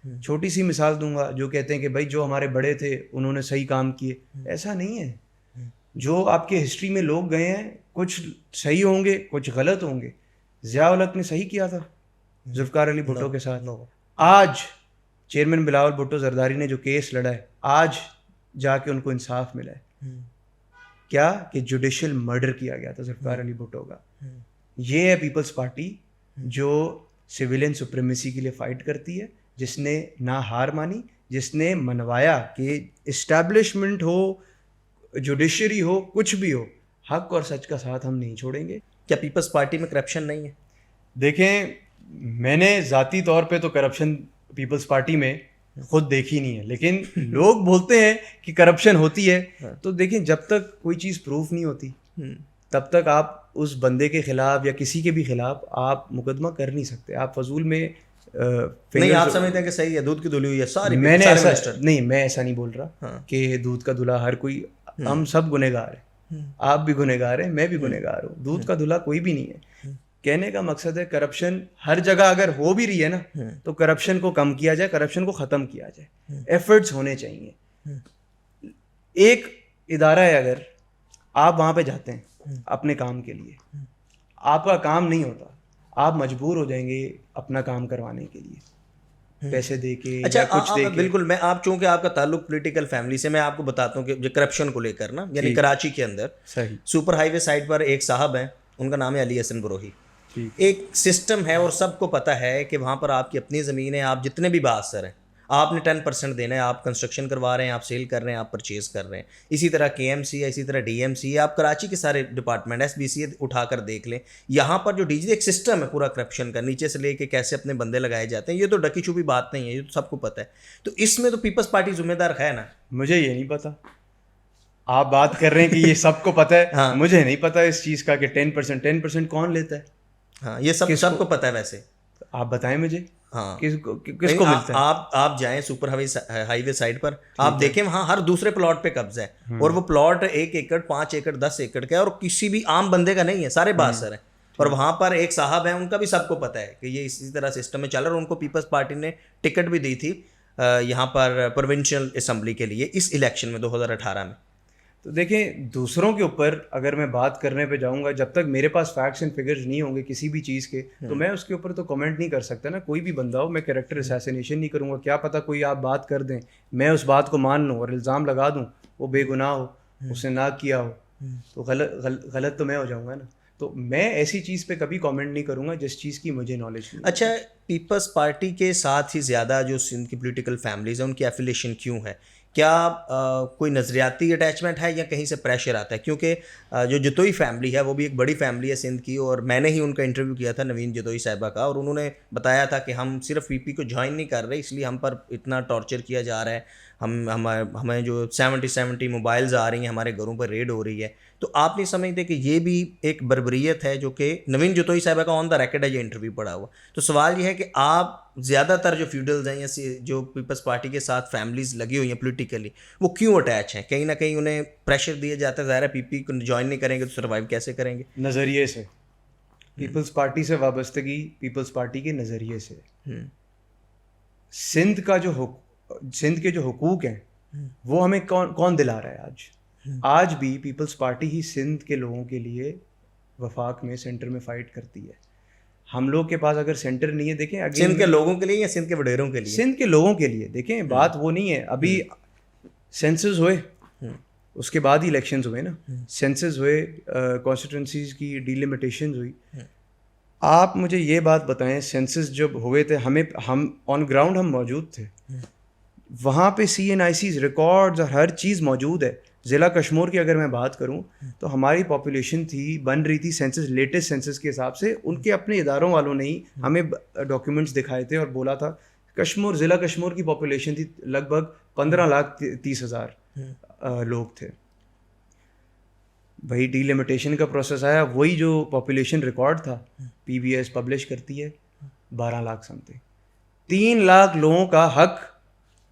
چھوٹی سی مثال دوں گا. جو کہتے ہیں کہ بھائی جو ہمارے بڑے تھے انہوں نے صحیح کام کیے, ایسا نہیں ہے. جو آپ کے ہسٹری میں لوگ گئے ہیں, کچھ صحیح ہوں گے, کچھ غلط ہوں گے. ضیاء الحق نے صحیح کیا تھا ذوالفقار علی بھٹو کے ساتھ. آج چیئرمین بلاول بھٹو زرداری نے جو کیس لڑا ہے, آج جا کے ان کو انصاف ملا ہے. کیا کہ جوڈیشل مرڈر کیا گیا تھا ذوالفقار علی بھٹو کا. یہ ہے پیپلز پارٹی جو سویلین سپریمیسی کے لیے فائٹ کرتی ہے, جس نے نہ ہار مانی, جس نے منوایا کہ اسٹیبلشمنٹ ہو, جوڈیشری ہو, کچھ بھی ہو, حق اور سچ کا ساتھ ہم نہیں چھوڑیں گے. کیا پیپلز پارٹی میں کرپشن نہیں ہے؟ دیکھیں, میں نے ذاتی طور پہ تو کرپشن پیپلز پارٹی میں خود دیکھی نہیں ہے, لیکن لوگ بولتے ہیں کہ کرپشن ہوتی ہے. تو دیکھیں, جب تک کوئی چیز پروف نہیں ہوتی تب تک آپ اس بندے کے خلاف یا کسی کے بھی خلاف آپ مقدمہ کر نہیں سکتے. آپ فضول میں نہیں, آپ سمجھتے ہیں کہ صحیح ہے, دودھ کی دھلی ہوئی ہے ساری. میں ایسا نہیں بول رہا کہ دودھ کا دھلا ہر کوئی, ہم سب گنہگار ہیں. آپ بھی گنہگار ہیں, میں بھی گنہگار ہوں. دودھ کا دھلا کوئی بھی نہیں ہے. کہنے کا مقصد ہے کرپشن ہر جگہ اگر ہو بھی رہی ہے نا تو کرپشن کو کم کیا جائے, کرپشن کو ختم کیا جائے, ایفرٹس ہونے چاہیے. ایک ادارہ ہے, اگر آپ وہاں پہ جاتے ہیں اپنے کام کے لیے, آپ کا کام نہیں ہوتا, آپ مجبور ہو جائیں گے اپنا کام کروانے کے لیے پیسے دے کے یا کچھ دے کے. بالکل. میں آپ چونکہ آپ کا تعلق پولیٹیکل فیملی سے, میں آپ کو بتاتا ہوں کہ جو کرپشن کو لے کر نا, یعنی کراچی کے اندر صحیح سپر ہائی وے سائڈ پر ایک صاحب ہیں, ان کا نام ہے علی حسن بروہی. ایک سسٹم ہے اور سب کو پتہ ہے کہ وہاں پر آپ کی اپنی زمین ہے, آپ جتنے بھی بااثر ہیں آپ نے 10% دینا ہے, آپ کنسٹرکشن کروا رہے ہیں, آپ سیل کر رہے ہیں, آپ پرچیز کر رہے ہیں. اسی طرح کے ایم سی ہے, اسی طرح ڈی ایم سی ہے, آپ کراچی کے سارے ڈپارٹمنٹ ایس بی سی اٹھا کر دیکھ لیں. یہاں پر جو ڈی جی ایک سسٹم ہے پورا کرپشن کا, نیچے سے لے کے کیسے اپنے بندے لگائے جاتے ہیں, یہ تو ڈکی چھپی بات نہیں ہے, یہ تو سب کو پتہ ہے. تو اس میں تو پیپلز پارٹی ذمہ دار ہے نا. مجھے یہ نہیں پتا, آپ بات کر رہے ہیں کہ یہ سب کو پتہ ہے, مجھے نہیں پتا اس چیز کا کہ 10% کون لیتا ہے. ہاں یہ سب کو پتہ ہے. ویسے آپ بتائیں مجھے, ہاں کس کو ملتا ہے. آپ جائیں سپر ہائی وے سائڈ پر, آپ دیکھیں وہاں ہر دوسرے پلاٹ پہ قبضہ ہے, اور وہ پلاٹ 1 ایکڑ 5 ایکڑ 10 ایکڑ کا ہے, اور کسی بھی عام بندے کا نہیں ہے, سارے بااثر ہیں. اور وہاں پر ایک صاحب ہیں, ان کا بھی سب کو پتہ ہے کہ یہ اسی طرح سسٹم میں چل رہا ہے. اور ان کو پیپلز پارٹی نے ٹکٹ بھی دی تھی یہاں پر پروونشل اسمبلی کے لیے اس الیکشن میں 2018 میں. تو دیکھیں دوسروں کے اوپر اگر میں بات کرنے پہ جاؤں گا, جب تک میرے پاس فیکٹس اینڈ فگرز نہیں ہوں گے کسی بھی چیز کے, تو میں اس کے اوپر تو کمنٹ نہیں کر سکتا نا. کوئی بھی بندہ ہو, میں کریکٹر اسیسینیشن نہیں کروں گا. کیا پتہ کوئی آپ بات کر دیں, میں اس بات کو مان لوں اور الزام لگا دوں, وہ بے گناہ ہو, اس نے نہ کیا ہو, تو غلط تو میں ہو جاؤں گا نا. تو میں ایسی چیز پہ کبھی کامنٹ نہیں کروں گا جس چیز کی مجھے نالج نہیں. اچھا, پیپلز پارٹی کے ساتھ ہی زیادہ جو سندھ کی پولیٹیکل فیملیز ہیں ان کی ایفیلیشن کیوں ہے؟ کیا کوئی نظریاتی اٹیچمنٹ ہے یا کہیں سے پریشر آتا ہے؟ کیونکہ جو جتوئی فیملی ہے وہ بھی ایک بڑی فیملی ہے سندھ کی, اور میں نے ہی ان کا انٹرویو کیا تھا نوین جتوئی صاحبہ کا, اور انہوں نے بتایا تھا کہ ہم صرف پی پی کو جوائن نہیں کر رہے, اس لیے ہم پر اتنا ٹارچر کیا جا رہا ہے, ہمیں جو 70 موبائلز آ رہی ہیں, ہمارے گھروں پر ریڈ ہو رہی ہے. تو آپ نہیں سمجھتے کہ یہ بھی ایک بربریت ہے جو کہ نوین جتوئی صاحبہ کا آن دا ریکارڈ ہے یہ انٹرویو پڑا ہوا. تو سوال یہ ہے کہ آپ زیادہ تر جو فیوڈلز ہیں یا جو پیپلز پارٹی کے ساتھ فیملیز لگی ہوئی ہیں پولیٹیکلی, وہ کیوں اٹیچ ہیں؟ کہیں نہ کہیں انہیں پریشر دیا جاتا ہے, ظاہر ہے پی پی کو جوائن نہیں کریں گے تو سروائیو کیسے کریں گے؟ نظریے سے, پیپلز پارٹی سے وابستگی پیپلز پارٹی کے نظریے سے. سندھ کے جو حقوق ہیں وہ ہمیں کون دلا رہا ہے؟ آج بھی پیپلز پارٹی ہی سندھ کے لوگوں کے لیے وفاق میں سینٹر میں فائٹ کرتی ہے. ہم لوگ کے پاس اگر سینٹر نہیں ہے, دیکھیں سندھ کے لوگوں کے لیے یا سندھ کے وڈیروں کے لیے؟ سندھ کے لوگوں کے لیے. دیکھیں بات وہ نہیں ہے, ابھی سینسز ہوئے, اس کے بعد ہی الیکشنز ہوئے نا, سینسز ہوئے, کانسٹیٹوئنسیز کی ڈیلیمیٹیشنز ہوئی. آپ مجھے یہ بات بتائیں, سینسز جب ہوئے تھے ہم آن گراؤنڈ ہم موجود تھے, وہاں پہ سی این آئی سیز ریکارڈز اور ہر چیز موجود ہے. ضلع کشمور کی اگر میں بات کروں تو ہماری پاپولیشن بن رہی تھی سینسس, لیٹسٹ سینسس کے حساب سے. ان کے اپنے اداروں والوں نے ہی ہمیں ڈاکیومنٹس دکھائے تھے اور بولا تھا ضلع کشمور کی پاپولیشن تھی لگ بھگ 15,30,000 لوگ تھے. وہی ڈی لمیٹیشن کا پروسیس آیا, وہی جو پاپولیشن ریکارڈ تھا پی بی ایس پبلش کرتی ہے 12 لاکھ سم تھنگ. 3 لاکھ لوگوں کا حق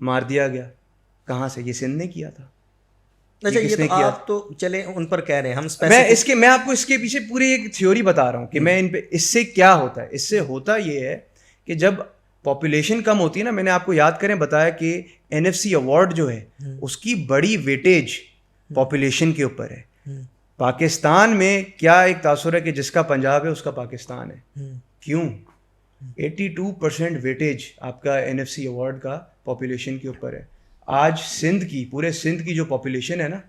مار دیا گیا. کہاں سے؟ یہ سندھ نے کیا تھا. اچھا, یہ تو آپ تو چلے ان پر کہہ رہے ہیں, میں آپ کو اس کے پیچھے پوری ایک تھیوری بتا رہا ہوں کہ میں ان پہ, اس سے کیا ہوتا ہے. اس سے ہوتا یہ ہے کہ جب پاپولیشن کم ہوتی ہے نا, میں نے آپ کو یاد کریں بتایا کہ این ایف سی ایوارڈ جو ہے اس کی بڑی ویٹیج پاپولیشن کے اوپر ہے. پاکستان میں کیا ایک تاثر ہے کہ جس کا پنجاب ہے اس کا پاکستان ہے. کیوں؟ 82% ویٹیج آپ کا این ایف سی ایوارڈ کا پاپولیشن کے اوپر ہے. آج پورے سندھ کی جو پاپولیشن ہے نا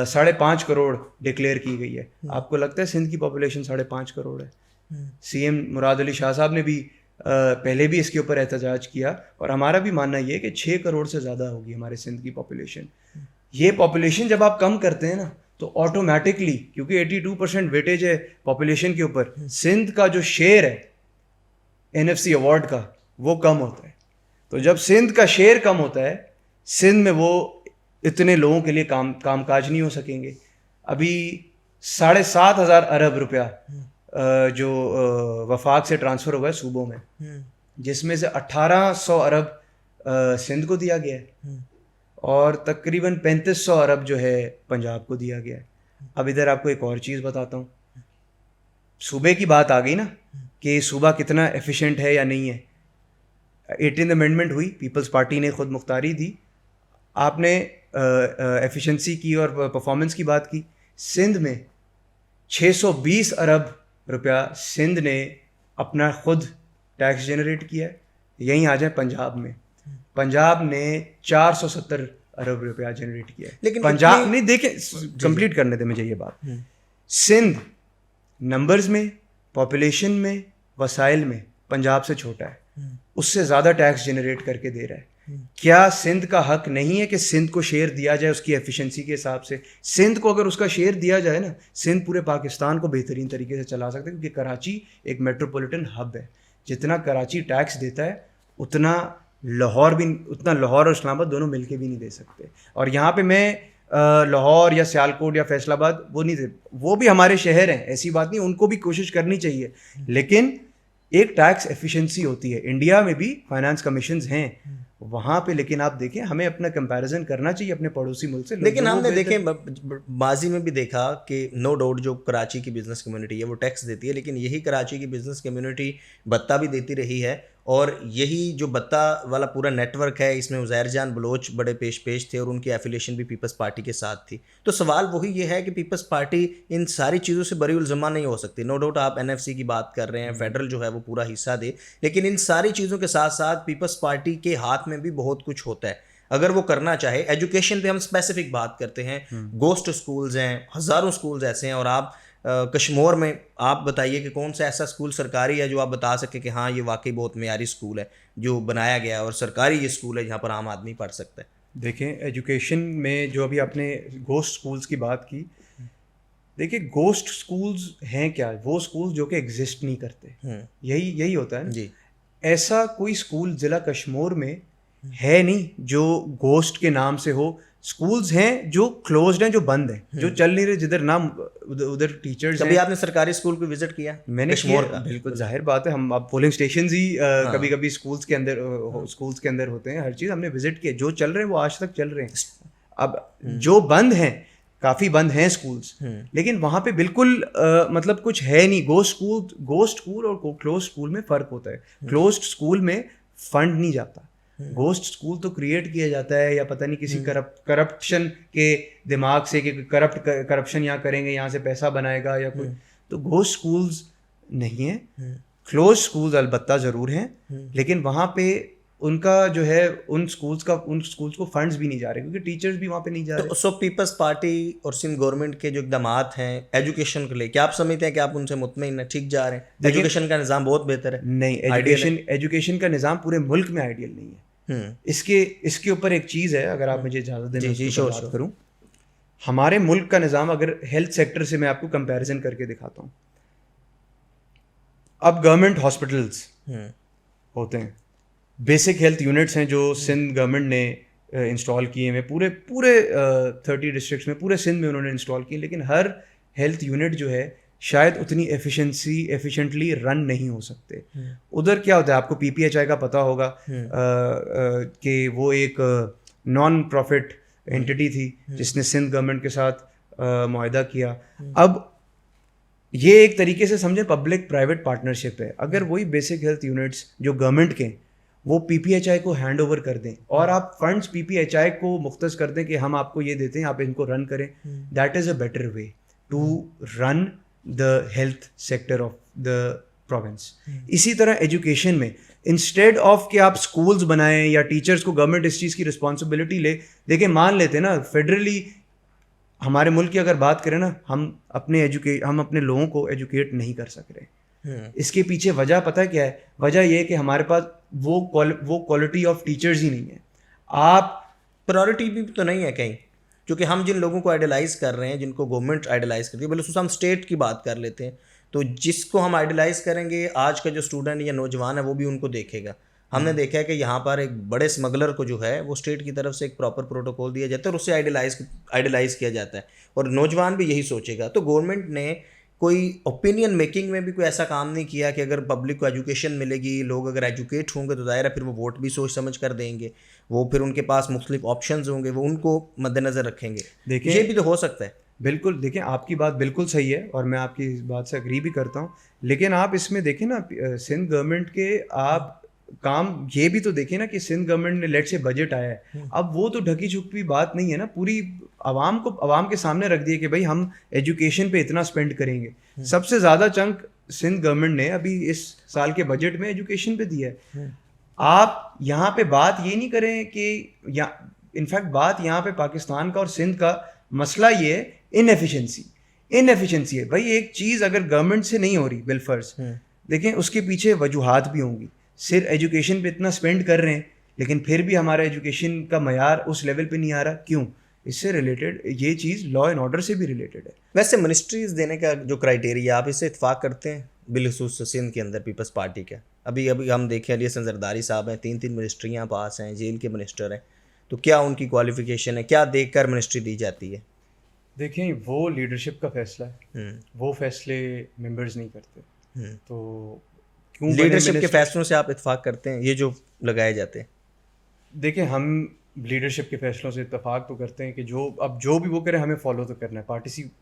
5.5 کروڑ ڈکلیئر کی گئی ہے. آپ کو لگتا ہے سندھ کی پاپولیشن 5.5 کروڑ ہے؟ سی ایم مراد علی شاہ صاحب نے بھی پہلے بھی اس کے اوپر احتجاج کیا, اور ہمارا بھی ماننا یہ ہے کہ 6 کروڑ سے زیادہ ہوگی ہمارے سندھ کی پاپولیشن. یہ پاپولیشن جب آپ کم کرتے ہیں نا تو آٹومیٹکلی, کیونکہ 82% ویٹیج ہے پاپولیشن کے اوپر, سندھ کا جو شیئر ہے این ایف سی ایوارڈ کا وہ کم ہوتا ہے. تو جب سندھ کا شیئر کم ہوتا ہے, سندھ میں وہ اتنے لوگوں کے لیے کام کاج نہیں ہو سکیں گے. ابھی 7,500 ارب روپیہ جو وفاق سے ٹرانسفر ہوا ہے صوبوں میں, جس میں سے 1,800 ارب سندھ کو دیا گیا ہے اور تقریباً 3,500 ارب جو ہے پنجاب کو دیا گیا ہے. اب ادھر آپ کو ایک اور چیز بتاتا ہوں, صوبے کی بات آ گئی نا کہ صوبہ کتنا ایفیشینٹ ہے یا نہیں ہے. 18 امینڈمنٹ ہوئی, پیپلز پارٹی نے خود مختاری دی, آپ نے ایفیشنسی کی اور پرفارمنس کی بات کی. سندھ میں 620 ارب روپیہ سندھ نے اپنا خود ٹیکس جنریٹ کیا ہے. یہیں آ جائیں پنجاب میں, پنجاب نے 470 ارب روپیہ جنریٹ کیا ہے. لیکن پنجاب نہیں, دیکھیں کمپلیٹ کرنے دیں مجھے یہ بات. سندھ نمبرز میں, پاپولیشن میں, وسائل میں پنجاب سے چھوٹا ہے, اس سے زیادہ ٹیکس جنریٹ کر کے دے رہا ہے. کیا سندھ کا حق نہیں ہے کہ سندھ کو شیئر دیا جائے اس کی ایفیشنسی کے حساب سے؟ سندھ کو اگر اس کا شیئر دیا جائے نا, سندھ پورے پاکستان کو بہترین طریقے سے چلا سکتا ہے, کیونکہ کراچی ایک میٹروپولیٹن ہب ہے. جتنا کراچی ٹیکس دیتا ہے اتنا لاہور اور اسلام آباد دونوں مل کے بھی نہیں دے سکتے. اور یہاں پہ میں لاہور یا سیالکوٹ یا فیصل آباد وہ نہیں دے, وہ بھی ہمارے شہر ہیں, ایسی بات نہیں, ان کو بھی کوشش کرنی چاہیے, لیکن ایک ٹیکس ایفیشنسی ہوتی ہے. انڈیا میں بھی فائنانس کمیشنز ہیں وہاں پہ, لیکن آپ دیکھیں ہمیں اپنا کمپیریزن کرنا چاہیے اپنے پڑوسی ملک سے. لیکن ہم نے دیکھیں ماضی میں بھی دیکھا کہ نو ڈاؤٹ جو کراچی کی بزنس کمیونٹی ہے وہ ٹیکس دیتی ہے, لیکن یہی کراچی کی بزنس کمیونٹی بتہ بھی دیتی رہی ہے, اور یہی جو بتہ والا پورا نیٹ ورک ہے اس میں عزیر جان بلوچ بڑے پیش تھے اور ان کی ایفیلیشن بھی پیپلز پارٹی کے ساتھ تھی. تو سوال وہی یہ ہے کہ پیپلز پارٹی ان ساری چیزوں سے بری الزامہ نہیں ہو سکتی. نو ڈاؤٹ آپ NFC کی بات کر رہے ہیں, فیڈرل جو ہے وہ پورا حصہ دے, لیکن ان ساری چیزوں کے ساتھ ساتھ پیپلز پارٹی کے ہاتھ میں بھی بہت کچھ ہوتا ہے اگر وہ کرنا چاہے. ایجوکیشن پہ ہم اسپیسیفک بات کرتے ہیں, گوسٹ اسکولز ہیں, ہزاروں اسکولز ایسے ہیں, اور آپ کشمور میں آپ بتائیے کہ کون سا ایسا اسکول سرکاری ہے جو آپ بتا سکے کہ ہاں یہ واقعی بہت معیاری اسکول ہے جو بنایا گیا ہے اور سرکاری یہ اسکول ہے جہاں پر عام آدمی پڑھ سکتا ہے. دیکھیں ایجوکیشن میں جو ابھی آپ نے گوسٹ اسکولز کی بات کی, دیکھیں گوسٹ اسکولز ہیں کیا؟ وہ اسکولز جو کہ ایگزسٹ نہیں کرتے, یہی ہوتا ہے جی. ایسا کوئی اسکول ضلع کشمور میں ہے نہیں جو گوسٹ کے نام سے ہو. اسکولز ہیں جو کلوزڈ ہیں, جو بند ہیں, جو چل نہیں رہے, جدھر نام ادھر ٹیچرز. کبھی آپ نے سرکاری اسکول کو وزٹ کیا؟ میں نے کشمور کا. بالکل ظاہر بات ہے, ہم اب پولنگ اسٹیشنز ہی کبھی کبھی اسکولز کے اندر ہوتے ہیں, ہر چیز ہم نے وزٹ کیا. جو چل رہے ہیں وہ آج تک چل رہے ہیں. اب جو بند ہیں, کافی بند ہیں اسکولز, لیکن وہاں پہ بالکل مطلب کچھ ہے نہیں. گوسٹ اسکول اور کلوزڈ اسکول میں فرق ہوتا ہے. کلوزڈ اسکول میں فنڈ نہیں جاتا, گوسٹ اسکول تو کریٹ کیا جاتا ہے یا پتہ نہیں کسی کرپشن کے دماغ سے کہ کرپشن یہاں کریں گے, یہاں سے پیسہ بنائے گا یا کوئی. تو گوسٹ اسکولز نہیں ہیں. کلوز اسکولز البتہ ضرور ہیں, لیکن وہاں پہ ان کا جو ہے ان اسکولز کو فنڈز بھی نہیں جا رہے کیونکہ ٹیچرز بھی وہاں پہ نہیں جا رہے. سو پیپلز پارٹی اور سندھ گورنمنٹ کے جو اقدامات ہیں ایجوکیشن کو لے کے, آپ سمجھتے ہیں کہ آپ ان سے مطمئن ہیں, ٹھیک جا رہے ہیں, ایجوکیشن کا نظام بہت بہتر ہے؟ نہیں, ایجوکیشن کا نظام پورے ملک میں آئیڈیل نہیں ہے. اس کے اوپر ایک چیز ہے, اگر آپ مجھے اجازت دیں بات کروں. ہمارے ملک کا نظام اگر ہیلتھ سیکٹر سے میں آپ کو کمپیریزن کر کے دکھاتا ہوں. اب گورنمنٹ ہاسپٹلس ہوتے ہیں, بیسک ہیلتھ یونٹس ہیں جو سندھ گورنمنٹ نے انسٹال کیے ہیں, پورے 30 ڈسٹرکٹس میں, پورے سندھ میں انہوں نے انسٹال کیے, لیکن ہر ہیلتھ یونٹ جو ہے شاید اتنی ایفیشینٹلی رن نہیں ہو سکتے. ادھر کیا ہوتا ہے, آپ کو PPHI کا پتہ ہوگا کہ وہ ایک نان پروفٹ اینٹی تھی جس نے سندھ گورنمنٹ کے ساتھ معاہدہ کیا. اب یہ ایک طریقے سے سمجھیں پبلک پرائیویٹ پارٹنرشپ ہے. اگر وہی بیسک ہیلتھ یونٹس جو گورنمنٹ کے وہ PPHI کو ہینڈ اوور کر دیں اور آپ فنڈس PPHI کو مختص کر دیں کہ ہم آپ کو یہ دیتے ہیں, آپ ان کو رن کریں, that is a better way to run the health sector of the province. اسی طرح ایجوکیشن میں انسٹیڈ آف کہ آپ اسکولز بنائیں یا ٹیچرس کو گورنمنٹ اس چیز کی رسپانسبلٹی لے, دیکھیں مان لیتے نا فیڈرلی ہمارے ملک کی اگر بات کریں نا, ہم اپنے لوگوں کو ایجوکیٹ نہیں کر سک رہے. اس کے پیچھے وجہ پتہ کیا ہے؟ وجہ یہ کہ ہمارے پاس وہ کوالٹی آف ٹیچرز ہی نہیں ہے. آپ پرائورٹی بھی تو نہیں ہے کہیں, کیونکہ ہم جن لوگوں کو آئیڈیلائز کر رہے ہیں, جن کو گورنمنٹ آئیڈیلائز کرتی ہے, بلکہ ہم اسٹیٹ کی بات کر لیتے ہیں, تو جس کو ہم آئیڈیلائز کریں گے آج کا جو اسٹوڈنٹ یا نوجوان ہے وہ بھی ان کو دیکھے گا. ہم نے دیکھا ہے کہ یہاں پر ایک بڑے اسمگلر کو جو ہے وہ اسٹیٹ کی طرف سے ایک پراپر پروٹوکول دیا جاتا ہے اور اس سے آئیڈیلائز کیا جاتا ہے, اور نوجوان بھی یہی سوچے گا. تو گورنمنٹ نے کوئی اوپینین میکنگ میں بھی کوئی ایسا کام نہیں کیا کہ اگر پبلک کو ایجوکیشن ملے گی, لوگ اگر ایجوکیٹ ہوں گے تو ظاہر ہے پھر وہ ووٹ بھی سوچ سمجھ کر دیں گے, وہ پھر ان کے پاس مختلف آپشنز ہوں گے, وہ ان کو مد نظر رکھیں گے. یہ بھی تو ہو سکتا ہے. بالکل دیکھیں آپ کی بات بالکل صحیح ہے اور میں آپ کی اس بات سے اگری بھی کرتا ہوں, لیکن آپ اس میں دیکھیں نا سندھ گورنمنٹ کے آپ کام یہ بھی تو دیکھیں نا کہ سندھ گورنمنٹ نے لیٹ سے بجٹ آیا ہے, اب وہ تو ڈھکی چھپی بات نہیں ہے نا, پوری عوام کے سامنے رکھ دیے کہ بھائی ہم ایجوکیشن پہ اتنا اسپینڈ کریں گے. سب سے زیادہ چنک سندھ گورنمنٹ نے ابھی اس سال کے بجٹ میں ایجوکیشن پہ دیا ہے. آپ یہاں پہ بات یہ نہیں کریں کہ انفیکٹ بات یہاں پہ پاکستان کا اور سندھ کا مسئلہ یہ ہے انیفیشنسی ہے. بھائی ایک چیز اگر گورنمنٹ سے نہیں ہو رہی بالفرض, دیکھیں اس کے پیچھے وجوہات بھی ہوں گی. صرف ایجوکیشن پہ اتنا اسپینڈ کر رہے ہیں لیکن پھر بھی ہمارا ایجوکیشن کا معیار اس لیول پہ نہیں آ رہا, کیوں؟ اس سے ریلیٹڈ یہ چیز لا اینڈ آرڈر سے بھی ریلیٹڈ ہے. ویسے منسٹریز دینے کا جو کرائیٹیریا آپ اس سے اتفاق کرتے ہیں بالخصوص سندھ کے اندر پیپلز پارٹی کا؟ ابھی ہم دیکھیں علی حسن زرداری صاحب ہیں, 3 منسٹریاں پاس ہیں, جیل کے منسٹر ہیں, تو کیا ان کی کوالیفیکیشن ہے, کیا دیکھ کر منسٹری دی جاتی ہے؟ دیکھیں وہ لیڈرشپ کا فیصلہ ہے, وہ فیصلے ممبرز نہیں کرتے. تو کیوں لیڈرشپ کے فیصلوں سے آپ اتفاق کرتے ہیں یہ جو لگائے جاتے ہیں؟ دیکھیں ہم لیڈرشپ کے فیصلوں سے اتفاق تو کرتے ہیں کہ جو بھی وہ کرے ہمیں فالو تو کرنا ہے.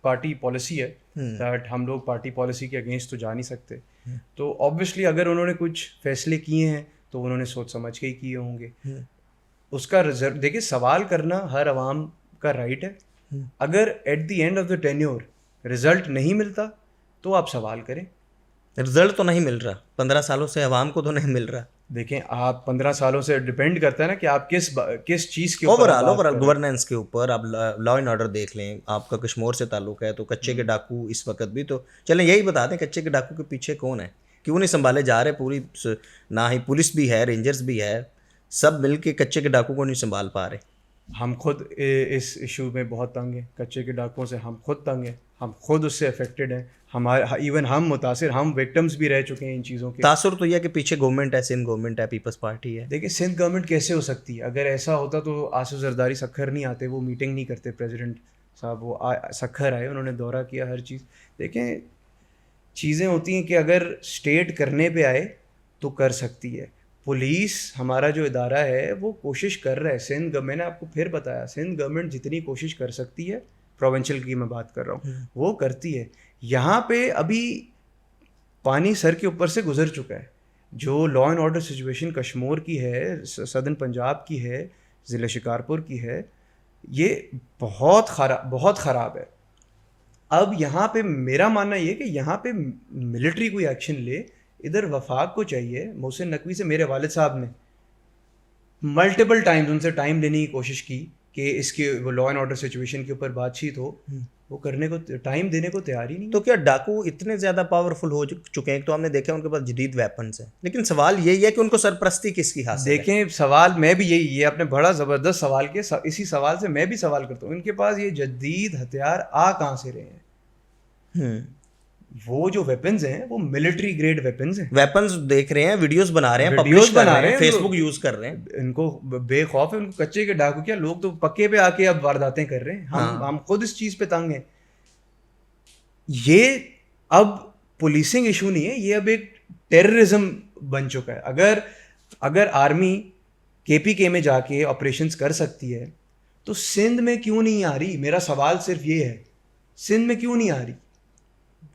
پارٹی پالیسی ہے دیٹ ہم لوگ پارٹی پالیسی کے اگینسٹ تو جا نہیں سکتے. تو آبویسلی اگر انہوں نے کچھ فیصلے کیے ہیں تو انہوں نے سوچ سمجھ کے ہی کیے ہوں گے. اس کا دیکھیں سوال کرنا ہر عوام کا رائٹ ہے. اگر at the end of the tenure result نہیں ملتا تو آپ سوال کریں. رزلٹ تو نہیں مل رہا 15 سالوں سے, عوام کو تو نہیں مل رہا. دیکھیں آپ 15 سالوں سے ڈپینڈ کرتا ہے نا کہ آپ کس چیز کے اوور آل گورننس کے اوپر. آپ لا اینڈ آرڈر دیکھ لیں, آپ کا کشمور سے تعلق ہے تو کچے کے ڈاکو اس وقت بھی تو چلیں یہی بتا دیں کچے کے ڈاکو کے پیچھے کون ہے, کیوں نہیں سنبھالے جا رہے؟ پوری نہ ہی پولیس بھی ہے, رینجرز بھی ہے, سب مل کے کچے کے ڈاکو کو نہیں سنبھال پا رہے. ہم خود اس ایشو میں بہت تنگ ہیں, کچے کے ڈاکوؤں سے ہم خود تنگ ہیں, ہم خود اس سے افیکٹڈ ہیں. ایون ہم متاثر, ہم وکٹمز بھی رہ چکے ہیں ان چیزوں کے. تاثر تو یہ کہ پیچھے گورنمنٹ ہے, سندھ گورنمنٹ ہے, پیپلز پارٹی ہے. دیکھیں سندھ گورنمنٹ کیسے ہو سکتی ہے؟ اگر ایسا ہوتا تو آصف زرداری سکھر نہیں آتے, وہ میٹنگ نہیں کرتے پریزیڈنٹ صاحب, وہ سکھر آئے, انہوں نے دورہ کیا, ہر چیز. دیکھیں چیزیں ہوتی ہیں کہ اگر اسٹیٹ کرنے پہ آئے تو کر سکتی ہے. پولیس ہمارا جو ادارہ ہے وہ کوشش کر رہا ہے. سندھ میں نے آپ کو پھر بتایا, سندھ گورنمنٹ جتنی کوشش کر سکتی ہے, پروونشل کی میں بات کر رہا ہوں, وہ کرتی ہے. یہاں پہ ابھی پانی سر کے اوپر سے گزر چکا ہے. جو law and order situation Kashmore کی ہے, سدرن پنجاب کی ہے, ضلع شکارپور کی ہے, یہ بہت خراب ہے. اب یہاں پہ میرا ماننا یہ کہ یہاں پہ ملٹری کوئی ایکشن لے. ادھر وفاق کو چاہیے, محسن نقوی سے میرے والد صاحب نے ملٹیپل ٹائمز ان سے ٹائم لینے کی کوشش کی کہ اس کے وہ لا اینڈ آرڈر سچویشن کے اوپر بات چیت ہو, وہ کرنے کو ٹائم دینے کو تیار ہی نہیں. تو کیا ڈاکو اتنے زیادہ پاورفل ہو چکے ہیں؟ تو ہم نے دیکھا ان کے پاس جدید ویپنس ہیں, لیکن سوال یہی ہے کہ ان کو سرپرستی کس کی حاصل ہے؟ دیکھیں سوال میں بھی یہ آپ نے بڑا زبردست سوال کیا, اسی سوال سے میں بھی سوال کرتا ہوں, ان کے پاس یہ جدید ہتھیار کہاں سے رہے ہیں؟ وہ جو ویپنز ہیں وہ ملٹری گریڈ ویپنز ہیں. ویپنز دیکھ رہے ہیں, ویڈیوز بنا رہے ہیں, پبلش کر رہے ہیں, فیس بک یوز کر رہے ہیں. ان کو بے خوف ہے, ان کو کچے کے ڈاکو کیا, لوگ تو پکے پہ آ کے اب وارداتیں کر رہے ہیں. ہم خود اس چیز پہ تنگ ہیں. یہ اب پولیسنگ ایشو نہیں ہے, یہ اب ایک ٹیررزم بن چکا ہے. اگر آرمی KPK میں جا کے آپریشنز کر سکتی ہے تو سندھ میں کیوں نہیں آ رہی؟ میرا سوال صرف یہ ہے, سندھ میں کیوں نہیں آ رہی؟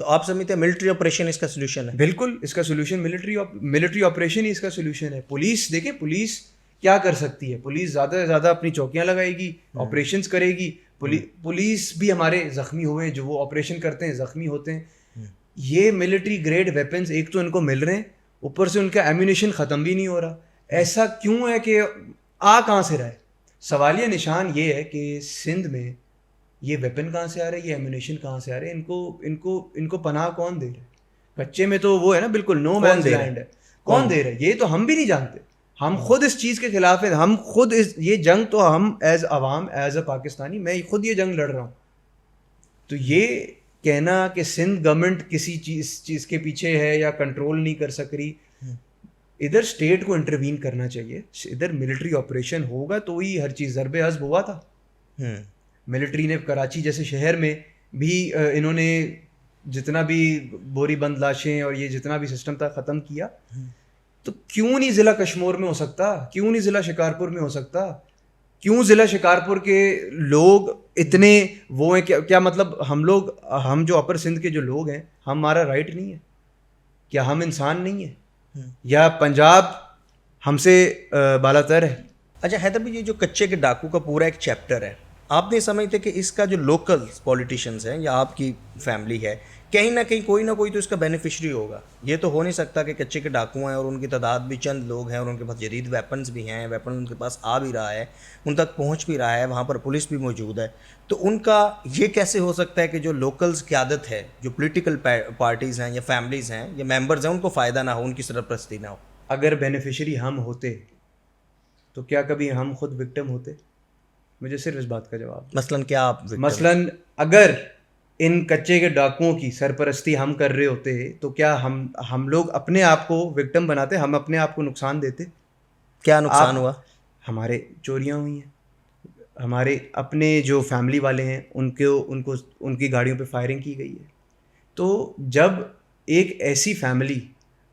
تو آپ سمجھتے ہیں ملٹری آپریشن اس کا سولوشن ہے؟ بالکل اس کا سولوشن ملٹری آپریشن ہی اس کا سولوشن ہے. پولیس دیکھیں, پولیس کیا کر سکتی ہے؟ پولیس زیادہ سے زیادہ اپنی چوکیاں لگائے گی, آپریشنز کرے گی. پولیس بھی ہمارے زخمی ہوئے ہیں, جو وہ آپریشن کرتے ہیں زخمی ہوتے ہیں. یہ ملٹری گریڈ ویپنز ایک تو ان کو مل رہے ہیں, اوپر سے ان کا ایمونیشن ختم بھی نہیں ہو رہا. ایسا کیوں ہے کہ کہاں سے رہا ہے؟ سوالیہ نشان یہ ہے کہ سندھ میں یہ ویپن کہاں سے آ رہے ہیں, یہ ایمونیشن کہاں سے آ رہے ہیں, ان کو پناہ کون دے رہے ہیں؟ کچے میں تو وہ ہے نا بالکل نو مینز لینڈ ہے, کون دے رہا ہے یہ تو ہم بھی نہیں جانتے. ہم خود اس چیز کے خلاف ہیں, ہم خود یہ جنگ تو ہم ایز عوام, ایز اے پاکستانی, میں خود یہ جنگ لڑ رہا ہوں. تو یہ کہنا کہ سندھ گورنمنٹ کسی چیز کے پیچھے ہے یا کنٹرول نہیں کر سک رہی, ادھر اسٹیٹ کو انٹروین کرنا چاہیے. ادھر ملٹری آپریشن ہوگا تو ہی ہر چیز ضرب حسب ہوا تھا. ملٹری نے کراچی جیسے شہر میں بھی انہوں نے جتنا بھی بوری بند لاشیں اور یہ جتنا بھی سسٹم تھا ختم کیا. تو کیوں نہیں ضلع کشمور میں ہو سکتا؟ کیوں نہیں ضلع شکارپور میں ہو سکتا؟ کیوں ضلع شکارپور کے لوگ اتنے وہ ہیں؟ کیا مطلب ہم جو اپر سندھ کے جو لوگ ہیں ہمارا رائٹ نہیں ہے؟ کیا ہم انسان نہیں ہیں؟ یا پنجاب ہم سے بالا تر ہے؟ اچھا حیدر بھائی، یہ جو کچے کے ڈاکو کا پورا ایک چیپٹر ہے، آپ نہیں سمجھتے کہ اس کا جو لوکل پولیٹیشینز ہیں یا آپ کی فیملی ہے، کہیں نہ کوئی تو اس کا بینیفیشری ہوگا؟ یہ تو ہو نہیں سکتا کہ کچے کے ڈاکو ہیں اور ان کی تعداد بھی چند لوگ ہیں اور ان کے پاس جدید ویپنز بھی ہیں، ویپن ان کے پاس آ بھی رہا ہے، ان تک پہنچ بھی رہا ہے، وہاں پر پولیس بھی موجود ہے، تو ان کا یہ کیسے ہو سکتا ہے کہ جو لوکلز کی عادت ہے، جو پولیٹیکل پارٹیز ہیں یا فیملیز ہیں یا ممبرز ہیں، ان کو فائدہ نہ ہو، ان کی سرپرستی نہ ہو؟ اگر بینیفیشری ہم ہوتے تو کیا کبھی ہم خود وکٹم ہوتے؟ مجھے صرف اس بات کا جواب، مثلاً کیا آپ مثلاً اگر ان کچے کے ڈاکوؤں کی سرپرستی ہم کر رہے ہوتے تو کیا ہم لوگ اپنے آپ کو وکٹم بناتے؟ ہم اپنے آپ کو نقصان دیتے؟ کیا نقصان ہوا؟ ہمارے چوریاں ہوئی ہیں، ہمارے اپنے جو فیملی والے ہیں ان کی گاڑیوں پہ فائرنگ کی گئی ہے. تو جب ایک ایسی فیملی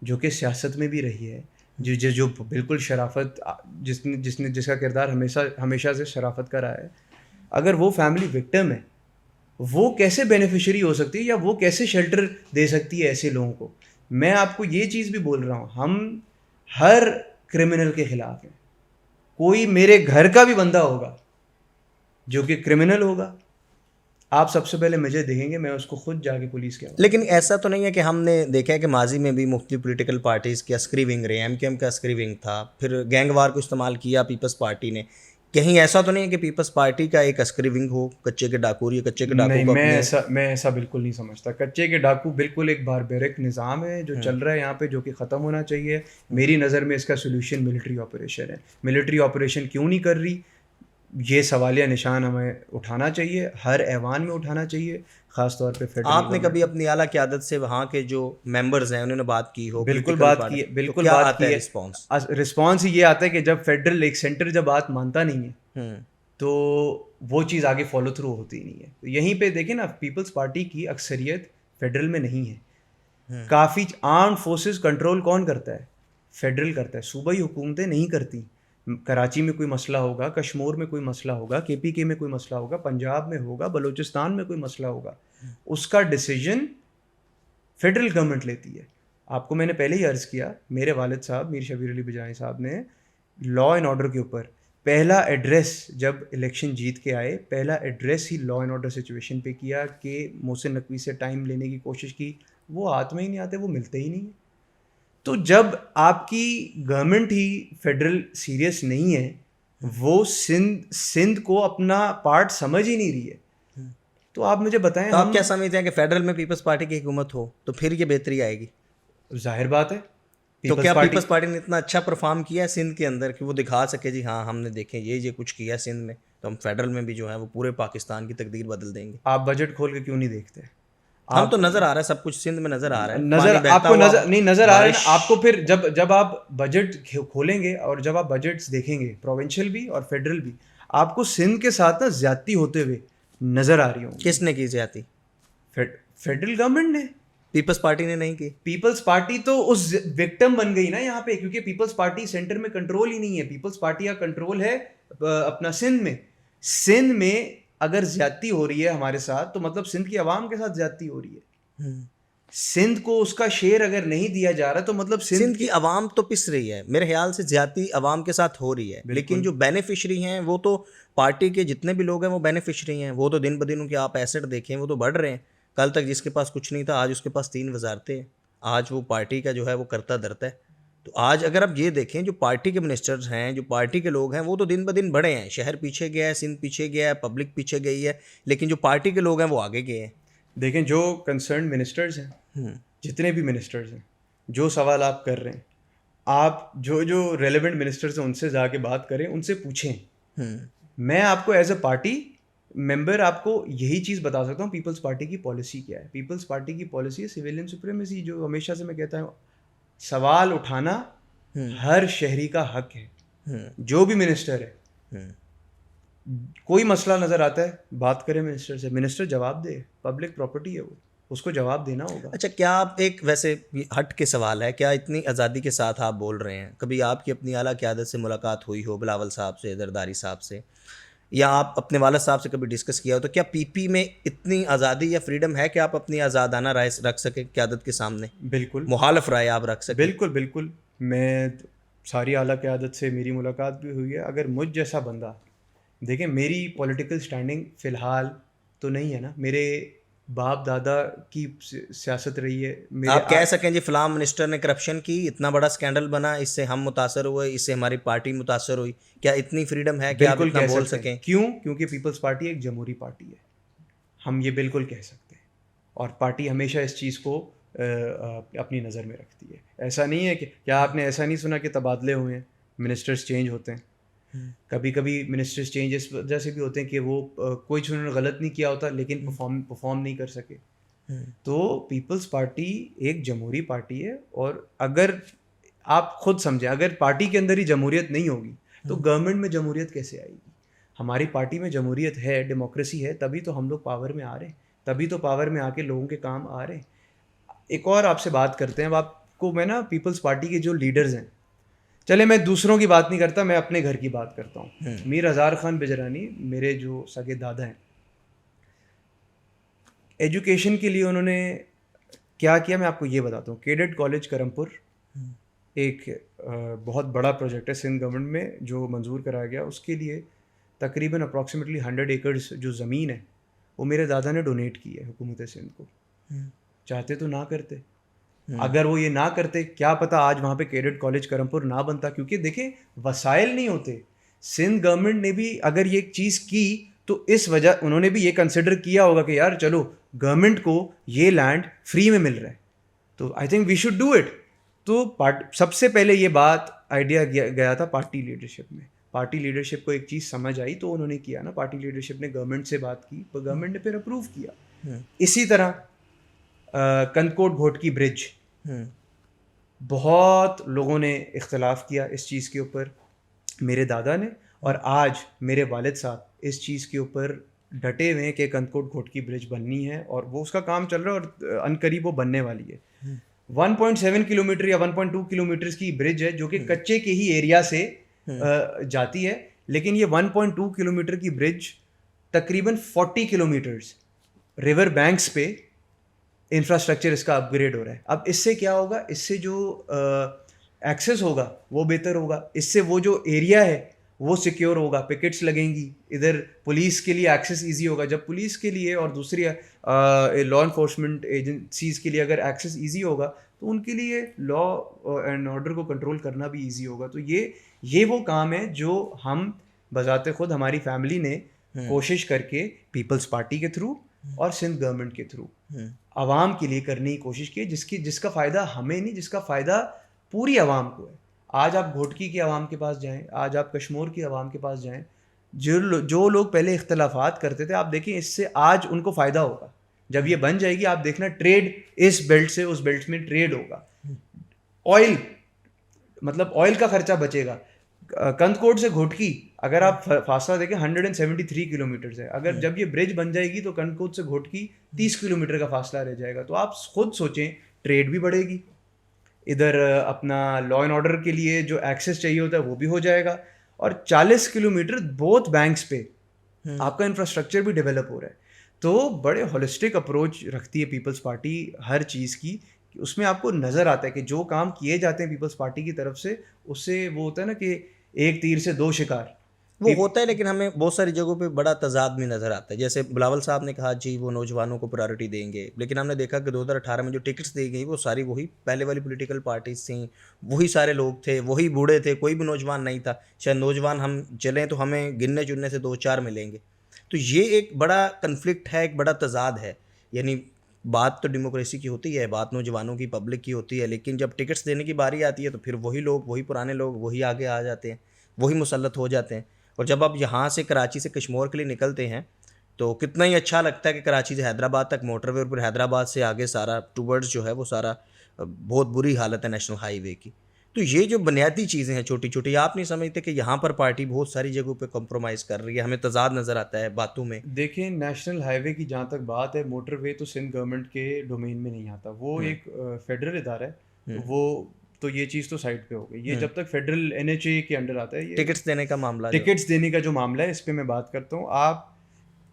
جو کہ سیاست میں بھی رہی ہے، جو بالکل شرافت، جس کا کردار ہمیشہ سے شرافت کا رہا ہے، اگر وہ فیملی وکٹم ہے، وہ کیسے بینیفیشری ہو سکتی ہے یا وہ کیسے شیلٹر دے سکتی ہے ایسے لوگوں کو؟ میں آپ کو یہ چیز بھی بول رہا ہوں، ہم ہر کرمنل کے خلاف ہیں. کوئی میرے گھر کا بھی بندہ ہوگا جو کہ کرمنل ہوگا، آپ سب سے پہلے مجھے دیکھیں گے، میں اس کو خود جا کے پولیس کے حوالے. لیکن ایسا تو نہیں ہے کہ ہم نے دیکھا ہے کہ ماضی میں بھی مختلف پولیٹیکل پارٹیز کی عسکری ونگ رہے، ایم کیو ایم کا عسکری ونگ تھا، پھر گینگ وار کو استعمال کیا پیپلز پارٹی نے. کہیں ایسا تو نہیں ہے کہ پیپلز پارٹی کا ایک عسکری ونگ ہو کچے کے ڈاکو، یا کچے کے ڈاکو نہیں، کو میں ایسا بالکل نہیں سمجھتا. کچے کے ڈاکو بالکل ایک باربیرک نظام ہے جو چل رہا ہے یہاں پہ، جو کہ ختم ہونا چاہیے. میری نظر میں اس کا سولوشن ملٹری آپریشن ہے. ملٹری آپریشن کیوں نہیں کر رہی، یہ سوالیہ نشان ہمیں اٹھانا چاہیے، ہر ایوان میں اٹھانا چاہیے، خاص طور پہ فیڈرل. آپ نے کبھی اپنی اعلیٰ قیادت سے وہاں کے جو ممبرز ہیں انہوں نے بات کی ہو؟ بالکل بات کی ہے، بالکل بات کی ہے. رسپانس یہ آتا ہے کہ جب فیڈرل ایک سینٹر جب بات مانتا نہیں ہے تو وہ چیز آگے فالو تھرو ہوتی نہیں ہے. تو یہیں پہ دیکھیں نا، پیپلز پارٹی کی اکثریت فیڈرل میں نہیں ہے. کافی آرم فورسز کنٹرول کون کرتا ہے؟ فیڈرل کرتا ہے، صوبائی حکومتیں نہیں کرتی. کراچی میں کوئی مسئلہ ہوگا، کشمیر میں کوئی مسئلہ ہوگا، کے پی کے میں کوئی مسئلہ ہوگا، پنجاب میں ہوگا، بلوچستان میں کوئی مسئلہ ہوگا، اس کا ڈیسیجن فیڈرل گورنمنٹ لیتی ہے. آپ کو میں نے پہلے ہی عرض کیا، میرے والد صاحب میر شبیر علی بجانی صاحب نے لا اینڈ آرڈر کے اوپر پہلا ایڈریس، جب الیکشن جیت کے آئے، پہلا address he law and order situation پہ کیا کہ محسن نقوی سے ٹائم لینے کی کوشش کی. وہ ہاتھ میں ہی نہیں آتے، وہ ملتے ہی نہیں ہیں. تو جب آپ کی گورنمنٹ ہی فیڈرل سیریس نہیں ہے، وہ سندھ کو اپنا پارٹ سمجھ ہی نہیں رہی ہے، تو آپ مجھے بتائیں. آپ کیا سمجھتے ہیں کہ فیڈرل میں پیپلز پارٹی کی حکومت ہو تو پھر یہ بہتری آئے گی؟ ظاہر بات ہے. تو کیا پیپلز پارٹی نے اتنا اچھا پرفارم کیا ہے سندھ کے اندر کہ وہ دکھا سکے جی ہاں ہم نے دیکھیں یہ کچھ کیا سندھ میں، تو ہم فیڈرل میں بھی جو ہے وہ پورے پاکستان کی تقدیر بدل دیں گے؟ آپ بجٹ کھول کے کیوں نہیں دیکھتے؟ ہم تو نظر آ رہا ہے سب کچھ سندھ میں نظر آ رہا ہے. نظر آپ کو نظر آ رہا ہے نا. آپ کو پھر جب آپ بجٹ کھولیں گے اور جب آپ بجٹس دیکھیں گے پروونشل بھی اور فیڈرل بھی، آپ کو سندھ کے ساتھ نا زیادتی ہوتے ہوئے نظر آ رہی ہوں. کس نے کی زیادتی؟ فیڈرل گورنمنٹ نے. پیپلز پارٹی نے نہیں کی. پیپلز پارٹی تو اس وکٹم بن گئی نا یہاں پہ، کیونکہ پیپلز پارٹی سینٹر میں کنٹرول ہی نہیں ہے. پیپلز پارٹی کا کنٹرول ہے اپنا سندھ میں اگر زیادتی ہو رہی ہے ہمارے ساتھ تو مطلب سندھ کی عوام کے ساتھ زیادتی ہو رہی ہے. سندھ کو اس کا شیئر اگر نہیں دیا جا رہا تو مطلب سندھ کی عوام تو پس رہی ہے. میرے خیال سے زیادتی عوام کے ساتھ ہو رہی ہے، لیکن جو بینیفیشری ہیں وہ تو پارٹی کے جتنے بھی لوگ ہیں وہ بینیفیشری ہیں. وہ تو دن بدن ان کے آپ ایسٹ دیکھیں وہ تو بڑھ رہے ہیں. کل تک جس کے پاس کچھ نہیں تھا آج اس کے پاس 3 وزارتیں ہیں. آج وہ پارٹی کا جو ہے وہ کرتا دھرتا ہے. تو آج اگر آپ یہ دیکھیں جو پارٹی کے منسٹرز ہیں، جو پارٹی کے لوگ ہیں، وہ تو دن بدن بڑھے ہیں. شہر پیچھے گیا ہے، سندھ پیچھے گیا ہے، پبلک پیچھے گئی ہے، لیکن جو پارٹی کے لوگ ہیں وہ آگے گئے ہیں. دیکھیں جو کنسرنڈ منسٹرز ہیں، جتنے بھی منسٹرز ہیں، جو سوال آپ کر رہے ہیں، آپ جو ریلیونٹ منسٹرز ہیں ان سے جا کے بات کریں، ان سے پوچھیں. میں آپ کو ایز اے پارٹی ممبر آپ کو یہی چیز بتا سکتا ہوں پیپلز پارٹی کی پالیسی کیا ہے. پیپلز پارٹی کی پالیسی ہے سویلین سپریمیسی، جو ہمیشہ سے میں کہتا ہوں سوال اٹھانا ہر شہری کا حق ہے. جو بھی منسٹر ہے، کوئی مسئلہ نظر آتا ہے بات کرے منسٹر سے، منسٹر جواب دے. پبلک پراپرٹی ہے وہ. اس کو جواب دینا ہوگا. اچھا کیا آپ ایک ویسے ہٹ کے سوال ہے، کیا اتنی آزادی کے ساتھ آپ بول رہے ہیں، کبھی آپ کی اپنی اعلیٰ قیادت سے ملاقات ہوئی ہو، بلاول صاحب سے، زرداری صاحب سے، یا آپ اپنے والد صاحب سے کبھی ڈسکس کیا ہو، تو کیا پی پی میں اتنی آزادی یا فریڈم ہے کہ آپ اپنی آزادانہ رائے رکھ سکیں قیادت کے سامنے؟ بالکل مخالف رائے آپ رکھ سکیں؟ بالکل. میں ساری اعلیٰ قیادت سے میری ملاقات بھی ہوئی ہے. اگر مجھ جیسا بندہ، دیکھیں میری پولیٹیکل سٹینڈنگ فی الحال تو نہیں ہے نا، میرے باپ دادا کی سیاست رہی ہے. آپ کہہ سکیں جی فلاں منسٹر نے کرپشن کی، اتنا بڑا سکینڈل بنا، اس سے ہم متاثر ہوئے، اس سے ہماری پارٹی متاثر ہوئی، کیا اتنی فریڈم ہے کہ آپ اتنا بول سکیں؟ کیونکہ پیپلز پارٹی ایک جمہوری پارٹی ہے، ہم یہ بالکل کہہ سکتے ہیں. اور پارٹی ہمیشہ اس چیز کو اپنی نظر میں رکھتی ہے. ایسا نہیں ہے کہ کیا آپ نے ایسا نہیں سنا کہ تبادلے ہوئے ہیں، منسٹرز چینج ہوتے ہیں. کبھی کبھی منسٹرز چینج اس وجہ سے بھی ہوتے ہیں کہ وہ کوئی انہوں نے غلط نہیں کیا ہوتا لیکن پرفارم نہیں کر سکے. تو پیپلز پارٹی ایک جمہوری پارٹی ہے، اور اگر آپ خود سمجھیں اگر پارٹی کے اندر ہی جمہوریت نہیں ہوگی تو گورنمنٹ میں جمہوریت کیسے آئے گی؟ ہماری پارٹی میں جمہوریت ہے، ڈیموکریسی ہے، تبھی تو ہم لوگ پاور میں آ رہے ہیں، تبھی تو پاور میں آ کے لوگوں کے کام آ رہے ہیں. ایک اور آپ سے بات کرتے ہیں. اب آپ کو میں نا پیپلز پارٹی کے جو لیڈرز ہیں، چلے میں دوسروں کی بات نہیں کرتا، میں اپنے گھر کی بات کرتا ہوں. میر ہزار خان بجرانی میرے جو سگے دادا ہیں، ایجوکیشن کے لیے انہوں نے کیا کیا میں آپ کو یہ بتاتا ہوں. کیڈٹ کالج کرمپور ایک بہت بڑا پروجیکٹ ہے سندھ گورنمنٹ میں جو منظور کرایا گیا. اس کے لیے تقریباً اپروکسیمیٹلی 100 ایکڑز جو زمین ہے وہ میرے دادا نے ڈونیٹ کی ہے حکومت سندھ کو. چاہتے تو نہ کرتے، اگر وہ یہ نہ کرتے کیا پتہ آج وہاں پہ کیڈٹ کالج کرمپور نہ بنتا. کیونکہ دیکھیں وسائل نہیں ہوتے. سندھ گورنمنٹ نے بھی اگر یہ ایک چیز کی تو اس وجہ انہوں نے بھی یہ کنسیڈر کیا ہوگا کہ یار چلو گورنمنٹ کو یہ لینڈ فری میں مل رہا ہے تو I think we should do it. تو سب سے پہلے یہ بات آئیڈیا گیا تھا پارٹی لیڈرشپ میں. پارٹی لیڈرشپ کو ایک چیز سمجھ آئی تو انہوں نے کیا نا، پارٹی لیڈرشپ نے گورنمنٹ سے بات کی تو گورنمنٹ نے پھر اپروو کیا. اسی طرح کندکوٹ گھوٹکی برج، بہت لوگوں نے اختلاف کیا اس چیز کے اوپر، میرے دادا نے اور آج میرے والد صاحب اس چیز کے اوپر ڈٹے ہوئے ہیں کہ کندکوٹ گھوٹکی برج بننی ہے اور وہ اس کا کام چل رہا ہے اور عنقریب وہ بننے والی ہے. 1.7 کلومیٹر یا 1.2 کلومیٹرز کی برج ہے جو کہ کچے کے ہی ایریا سے جاتی ہے، لیکن یہ 1.2 کلومیٹر کی برج تقریباً 40 کلومیٹرز ریور بینکس پہ انفراسٹرکچر اس کا اپ گریڈ ہو رہا ہے. اب اس سے کیا ہوگا، اس سے جو ایکسیس ہوگا وہ بہتر ہوگا، اس سے وہ جو ایریا ہے وہ سیکیور ہوگا، پکٹس لگیں گی، ادھر پولیس کے لیے ایکسیس ایزی ہوگا. جب پولیس کے لیے اور دوسری لا انفورسمنٹ ایجنسیز کے لیے اگر ایکسیس ایزی ہوگا تو ان کے لیے لا اینڈ آرڈر کو کنٹرول کرنا بھی ایزی ہوگا. تو یہ وہ کام ہے جو ہم بذات خود ہماری فیملی نے کوشش کر کے پیپلز پارٹی کے تھرو اور سندھ گورنمنٹ کے تھرو عوام کے لیے کرنے کی کوشش کی، جس کا فائدہ ہمیں نہیں، جس کا فائدہ پوری عوام کو ہے. آج آپ گھوٹکی کے عوام کے پاس جائیں، آج آپ کشمور کی عوام کے پاس جائیں، جو لوگ پہلے اختلافات کرتے تھے آپ دیکھیں اس سے آج ان کو فائدہ ہوگا. جب یہ بن جائے گی آپ دیکھنا ٹریڈ اس بیلٹ سے اس بیلٹ میں ٹریڈ ہوگا. آئل مطلب آئل کا خرچہ بچے گا. کندکوٹ سے گھوٹکی اگر آپ فاصلہ دیکھیں 173 کلومیٹرز ہے، اگر جب یہ برج بن جائے گی تو کندکوٹ سے گھوٹکی 30 کلومیٹر کا فاصلہ رہ جائے گا. تو آپ خود سوچیں ٹریڈ بھی بڑھے گی، ادھر اپنا لا اینڈ آرڈر کے لیے جو ایکسیس چاہیے ہوتا ہے وہ بھی ہو جائے گا، اور 40 کلومیٹر بوتھ بینکس پہ آپ کا انفراسٹرکچر بھی ڈیولپ ہو رہا ہے. تو بڑے ہولسٹک اپروچ رکھتی ہے پیپلز پارٹی ہر چیز کی. اس میں آپ کو نظر آتا ہے کہ جو کام کیے جاتے ہیں پیپلز پارٹی کی طرف سے اس سے وہ ہوتا ہے نا کہ ایک تیر سے دو شکار وہ ہوتا ہے. لیکن ہمیں بہت ساری جگہوں پہ بڑا تضاد بھی نظر آتا ہے. جیسے بلاول صاحب نے کہا جی وہ نوجوانوں کو پرائرٹی دیں گے، لیکن ہم نے دیکھا کہ 2018 میں جو ٹکٹس دی گئی وہ ساری وہی پہلے والی پولیٹیکل پارٹیز تھیں، وہی سارے لوگ تھے، وہی بوڑھے تھے، کوئی بھی نوجوان نہیں تھا. شاید نوجوان ہم چلیں تو ہمیں گننے چننے سے 2-4 ملیں گے. تو یہ ایک بڑا کنفلکٹ ہے، ایک بڑا تضاد ہے. یعنی بات تو ڈیموکریسی کی ہوتی ہے، بات نوجوانوں کی پبلک کی ہوتی ہے، لیکن جب ٹکٹس دینے کی باری آتی ہے تو پھر وہی لوگ، وہی پرانے لوگ وہی آگے آ جاتے ہیں، وہی مسلط ہو جاتے ہیں. اور جب آپ یہاں سے کراچی سے کشمور کے لیے نکلتے ہیں تو کتنا ہی اچھا لگتا ہے کہ کراچی سے حیدرآباد تک موٹر وے، اور پھر حیدرآباد سے آگے سارا ٹورڈز جو ہے وہ سارا بہت بری حالت ہے نیشنل ہائی وے کی. تو یہ جو بنیادی چیزیں ہیں چھوٹی چھوٹی، آپ نہیں سمجھتے کہ یہاں پر پارٹی بہت ساری جگہوں پہ کمپرومائز کر رہی ہے؟ ہمیں تضاد نظر آتا ہے باتوں میں. دیکھیں نیشنل ہائی وے کی جہاں تک بات ہے، موٹر وے تو سندھ گورنمنٹ کے ڈومین میں نہیں آتا، وہ ایک فیڈرل ادارہ ہے. وہ تو یہ چیز تو سائڈ پہ ہو گئی. یہ جب تک فیڈرل NHA کے انڈر آتا ہے، یہ ٹکٹس دینے کا معاملہ، ٹکٹس دینے کا جو معاملہ ہے، اس پہ میں بات کرتا ہوں. آپ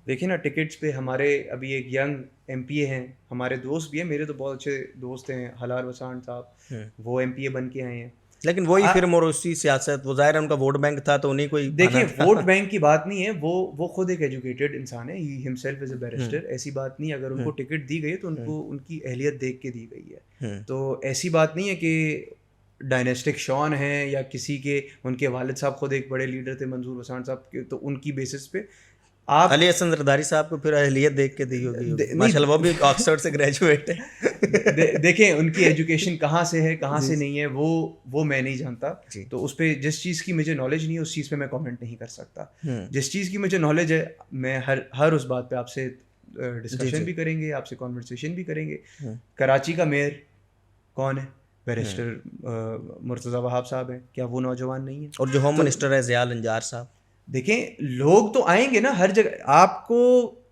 دیکھیں نا ٹکٹس پہ ہمارے ابھی ایک ینگ MPA ہیں، ہمارے دوست بھی ہیں، میرے تو بہت اچھے دوست ہیں، حلال وسان صاحب، وہ MPA بن کے آئے ہیں. لیکن وہی پھر موروثی سیاست، وہ ظاہر ہے ان کا ووٹ بینک تھا تو انہیں کوئی. دیکھیں ووٹ بینک کی بات نہیں ہے، وہ خود ایک ایجوکیٹڈ انسان ہے، ہی ہمسیلف از اے بیرسٹر. ایسی بات نہیں ہے، اگر ان کو ٹکٹ دی گئی تو ان کو ان کی اہلیت دیکھ کے دی گئی ہے. تو ایسی بات نہیں ہے کہ ڈائنیسٹک شان ہیں یا کسی کے، ان کے والد صاحب خود ایک بڑے لیڈر تھے منظور حسان صاحب کے، تو ان کی بیسس پہ آپ علی حسن زرداری صاحب کو پھر اہلیت دیکھ کے دی ہوگی. ماشاءاللہ وہ بھی آکسفورڈ سے گریجویٹ ہے. دیکھیں ان کی ایجوکیشن کہاں سے ہے کہاں سے نہیں ہے وہ میں نہیں جانتا. تو اس پہ جس چیز کی مجھے نالج نہیں ہے اس چیز پہ میں کامنٹ نہیں کر سکتا. جس چیز کی مجھے نالج ہے میں ہر اس بات پہ آپ سے ڈسکشن بھی کریں گے، آپ سے کانورسیشن بھی کریں گے. کراچی کا میئر کون ہے؟ بیرسٹر مرتضی وہاب صاحب ہیں. کیا وہ نوجوان نہیں ہیں؟ اور جو ہوم منسٹر ہے ضیاء النجار صاحب. دیکھیں لوگ تو آئیں گے نا ہر جگہ. آپ کو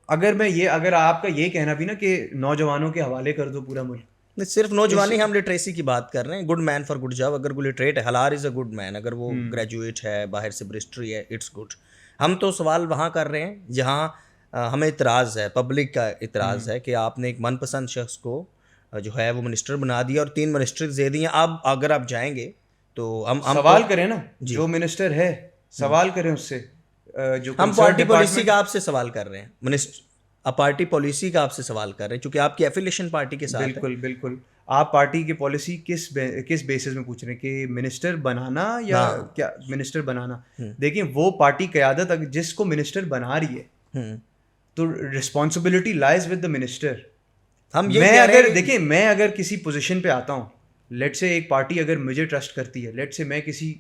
اگر آپ کا یہ کہنا بھی نا کہ نوجوانوں کے حوالے کر دو پورا ملک، صرف نوجوانی، ہم لٹریسی کی بات کر رہے ہیں. Good man for good job. اگر کوئی لٹریٹ ہے، حلال از اے گڈ مین. اگر وہ گریجویٹ ہے، باہر سے برسٹری ہے، اٹس گڈ. ہم تو سوال وہاں کر رہے ہیں جہاں ہمیں اعتراض ہے، پبلک کا اعتراض ہے کہ آپ نے ایک من پسند شخص کو جو ہے وہ منسٹر بنا دیا اور 3 منسٹرز دے دی ہیں. اب اگر آپ جائیں گے تو ہم سوال کریں نا جو منسٹر ہے، سوال کریں اس سے. جو ہم پارٹی پالیسی کا آپ سے سوال کر رہے ہیں، پارٹی پالیسی کا آپ سے سوال کر رہے ہیں چونکہ آپ کی ایفیلیشن پارٹی کے ساتھ ہے. بالکل. آپ پارٹی کی پالیسی کس بیسس میں پوچھ رہے ہیں کہ منسٹر بنانا یا کیا منسٹر بنانا؟ دیکھیں وہ پارٹی قیادت جس کو منسٹر بنا رہی ہے تو responsibility lies with the minister. میں اگر کسی پوزیشن پہ آتا ہوں، لیٹ سے ایک پارٹی اگر مجھے ٹرسٹ کرتی ہے، لیٹ سے میں کسی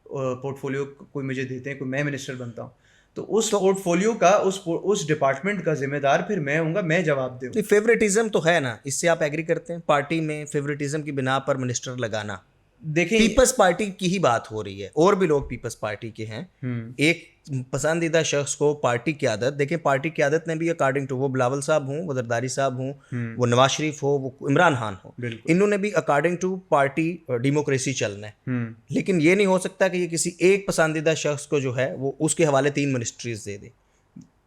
پورٹ فولیو کوئی مجھے دیتے ہیں، کوئی میں منسٹر بنتا ہوں، تو اس پورٹ فولیو کا اس ڈپارٹمنٹ کا ذمہ دار پھر میں ہوں گا، میں جواب دوں. فیوریٹزم تو ہے نا، اس سے آپ ایگری کرتے ہیں؟ پارٹی میں فیوریٹزم کی بنا پر منسٹر لگانا. دیکھیں پیپلز پارٹی کی ہی بات ہو رہی ہے، اور بھی لوگ پیپلز پارٹی کے ہیں. ایک پسندیدہ شخص کو پارٹی قیادت، دیکھیں پارٹی قیادت نے بھی اکارڈنگ ٹو وہ بلاول صاحب ہوں، وہ زرداری صاحب ہوں، وہ نواز شریف ہو، وہ عمران خان ہو، انہوں نے بھی اکارڈنگ ٹو پارٹی ڈیموکریسی چلنا ہے. لیکن یہ نہیں ہو سکتا کہ یہ کسی ایک پسندیدہ شخص کو جو ہے وہ اس کے حوالے 3 منسٹریز دے دے،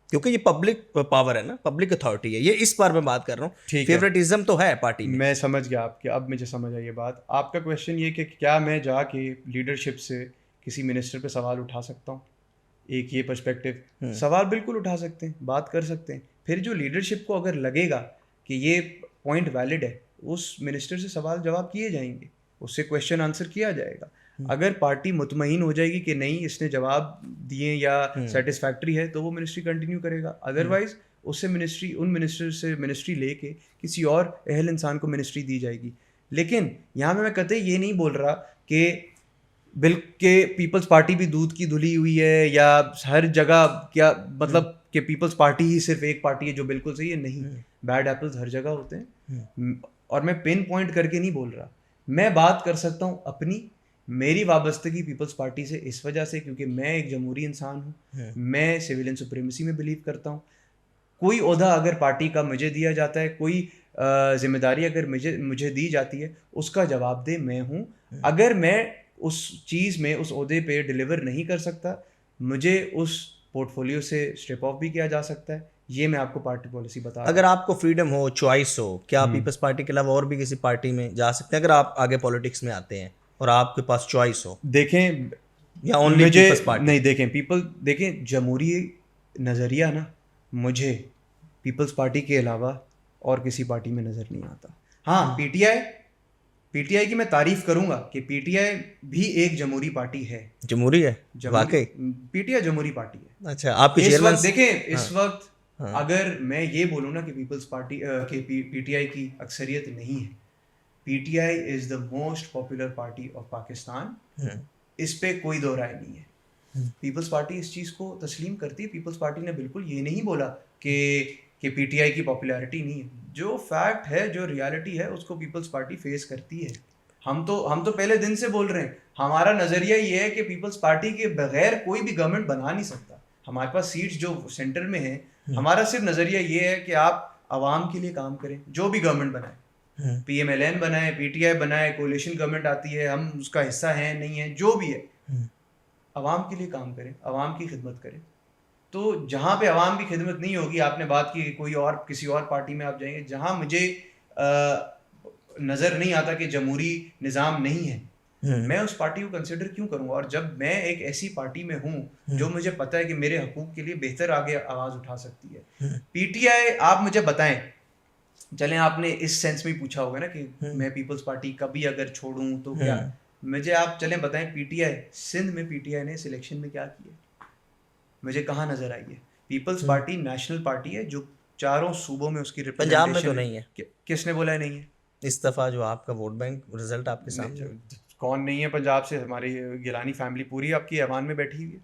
کیونکہ یہ پبلک پاور ہے نا، پبلک اتھارٹی ہے. یہ اس بار میں بات کر رہا ہوں. فیوریٹزم تو ہے پارٹی میں. میں سمجھ گیا آپ کے، اب مجھے سمجھ آئی یہ بات. آپ کا کویشچن یہ کہ کیا میں جا کے لیڈرشپ سے کسی منسٹر پہ سوال اٹھا سکتا ہوں؟ ایک یہ پرسپیکٹو، سوال بالکل اٹھا سکتے ہیں، بات کر سکتے ہیں. پھر جو لیڈرشپ کو اگر لگے گا کہ یہ پوائنٹ ویلڈ ہے، اس منسٹر سے سوال جواب کیے جائیں گے، اس سے کویشچن آنسر کیا جائے گا. اگر پارٹی مطمئن ہو جائے گی کہ نہیں اس نے جواب دیے یا سیٹسفیکٹری ہے تو وہ منسٹری کنٹینیو کرے گا. ادروائز اس سے ان منسٹر سے منسٹری لے کے کسی اور اہل انسان کو منسٹری دی جائے گی. لیکن یہاں میں قطعی یہ نہیں بول رہا کہ پیپلز پارٹی بھی دودھ کی دھلی ہوئی ہے یا ہر جگہ، کیا مطلب کہ پیپلز پارٹی ہی صرف ایک پارٹی ہے جو بالکل صحیح ہے. نہیں، بیڈ ایپلز ہر جگہ ہوتے ہیں، اور میں پن پوائنٹ کر کے نہیں بول رہا. میں بات کر سکتا ہوں میری وابستگی پیپلز پارٹی سے اس وجہ سے کیونکہ میں ایک جمہوری انسان ہوں، میں سویلین سپریمیسی میں بلیو کرتا ہوں. کوئی عہدہ اگر پارٹی کا مجھے دیا جاتا ہے، کوئی ذمہ داری اگر مجھے دی جاتی ہے، اس کا جواب دہ میں ہوں. اگر میں اس چیز میں اس عہدے پہ ڈیلیور نہیں کر سکتا، مجھے اس پورٹ فولیو سے اسٹرپ آف بھی کیا جا سکتا ہے. یہ میں آپ کو پارٹی پالیسی بتا رہا ہوں. اگر آپ کو فریڈم ہو، چوائس ہو، کیا آپ پیپلز پارٹی کے علاوہ اور بھی کسی پارٹی میں جا سکتے ہیں اگر آپ آگے پولیٹکس میں آتے ہیں اور آپ کے پاس چوائس ہو؟ دیکھیں یا اونلی پیپلز پارٹی؟ نہیں، دیکھیں جمہوری نظریہ نا مجھے پیپلز پارٹی کے علاوہ اور کسی پارٹی میں نظر نہیں آتا. ہاں پی ٹی آئی کی میں تعریف کروں گا کہ پی ٹی آئی بھی ایک جمہوری پارٹی ہے. جمہوری ہے واقعی؟ پی ٹی آئی جمہوری پارٹی ہے. اچھا، آپ کے چیئرمین دیکھیں اس وقت اگر میں یہ بولوں نا کہ پیپلز پارٹی کہ پی ٹی آئی کی اکثریت نہیں ہے، P T I is the most popular party of Pakistan. اس پہ کوئی دو رائے نہیں ہے. پیپلز پارٹی اس چیز کو تسلیم کرتی ہے. پیپلز پارٹی نے بالکل یہ نہیں بولا کہ پی ٹی آئی کی پاپولیرٹی نہیں ہے. جو فیکٹ ہے، جو ریالٹی ہے، اس کو پیپلز پارٹی فیس کرتی ہے. ہم تو پہلے دن سے بول رہے ہیں, ہمارا نظریہ یہ ہے کہ پیپلز پارٹی کے بغیر کوئی بھی گورنمنٹ بنا نہیں سکتا. ہمارے پاس سیٹس جو سینٹر میں ہیں, ہمارا صرف نظریہ یہ ہے کہ آپ عوام کے لیے کام کریں. جو بھی گورنمنٹ بنائے, پی ایم ایل این بنائے, پی ٹی آئی بنائے, کولیشن گورنمنٹ آتی ہے, ہم اس کا حصہ ہیں نہیں ہیں, جو بھی ہے, عوام کے لیے کام کریں, عوام کی خدمت کریں. تو جہاں پہ عوام کی خدمت نہیں ہوگی, آپ نے بات کی کوئی اور کسی اور پارٹی میں آپ جائیں گے, جہاں مجھے نظر نہیں آتا کہ جمہوری نظام نہیں ہے, میں اس پارٹی کو کنسیڈر کیوں کروں گا. اور جب میں ایک ایسی پارٹی میں ہوں جو مجھے پتا ہے کہ میرے حقوق کے لیے بہتر آگے آواز اٹھا سکتی ہے. پی ٹی آئی, آپ مجھے بتائیں, چلیں آپ نے اس سینس میں پوچھا ہوگا نا کہ میں پیپلز پارٹی کبھی اگر چھوڑوں تو کیا, مجھے آپ چلیں بتائیں پی ٹی آئی سندھ میں, پی ٹی آئی نے سلیکشن میں کیا کیا, مجھے کہاں نظر آئی ہے. پیپلز پارٹی نیشنل پارٹی ہے جو چاروں صوبوں میں اس کی پنجاب میں تو نہیں ہے. کس نے بولا نہیں ہے؟ اس دفعہ جو آپ کا ووٹ بینک رزلٹ آپ کے سامنے, کون نہیں ہے پنجاب سے؟ ہماری گیلانی فیملی پوری آپ کی ایوان میں بیٹھی ہوئی ہے.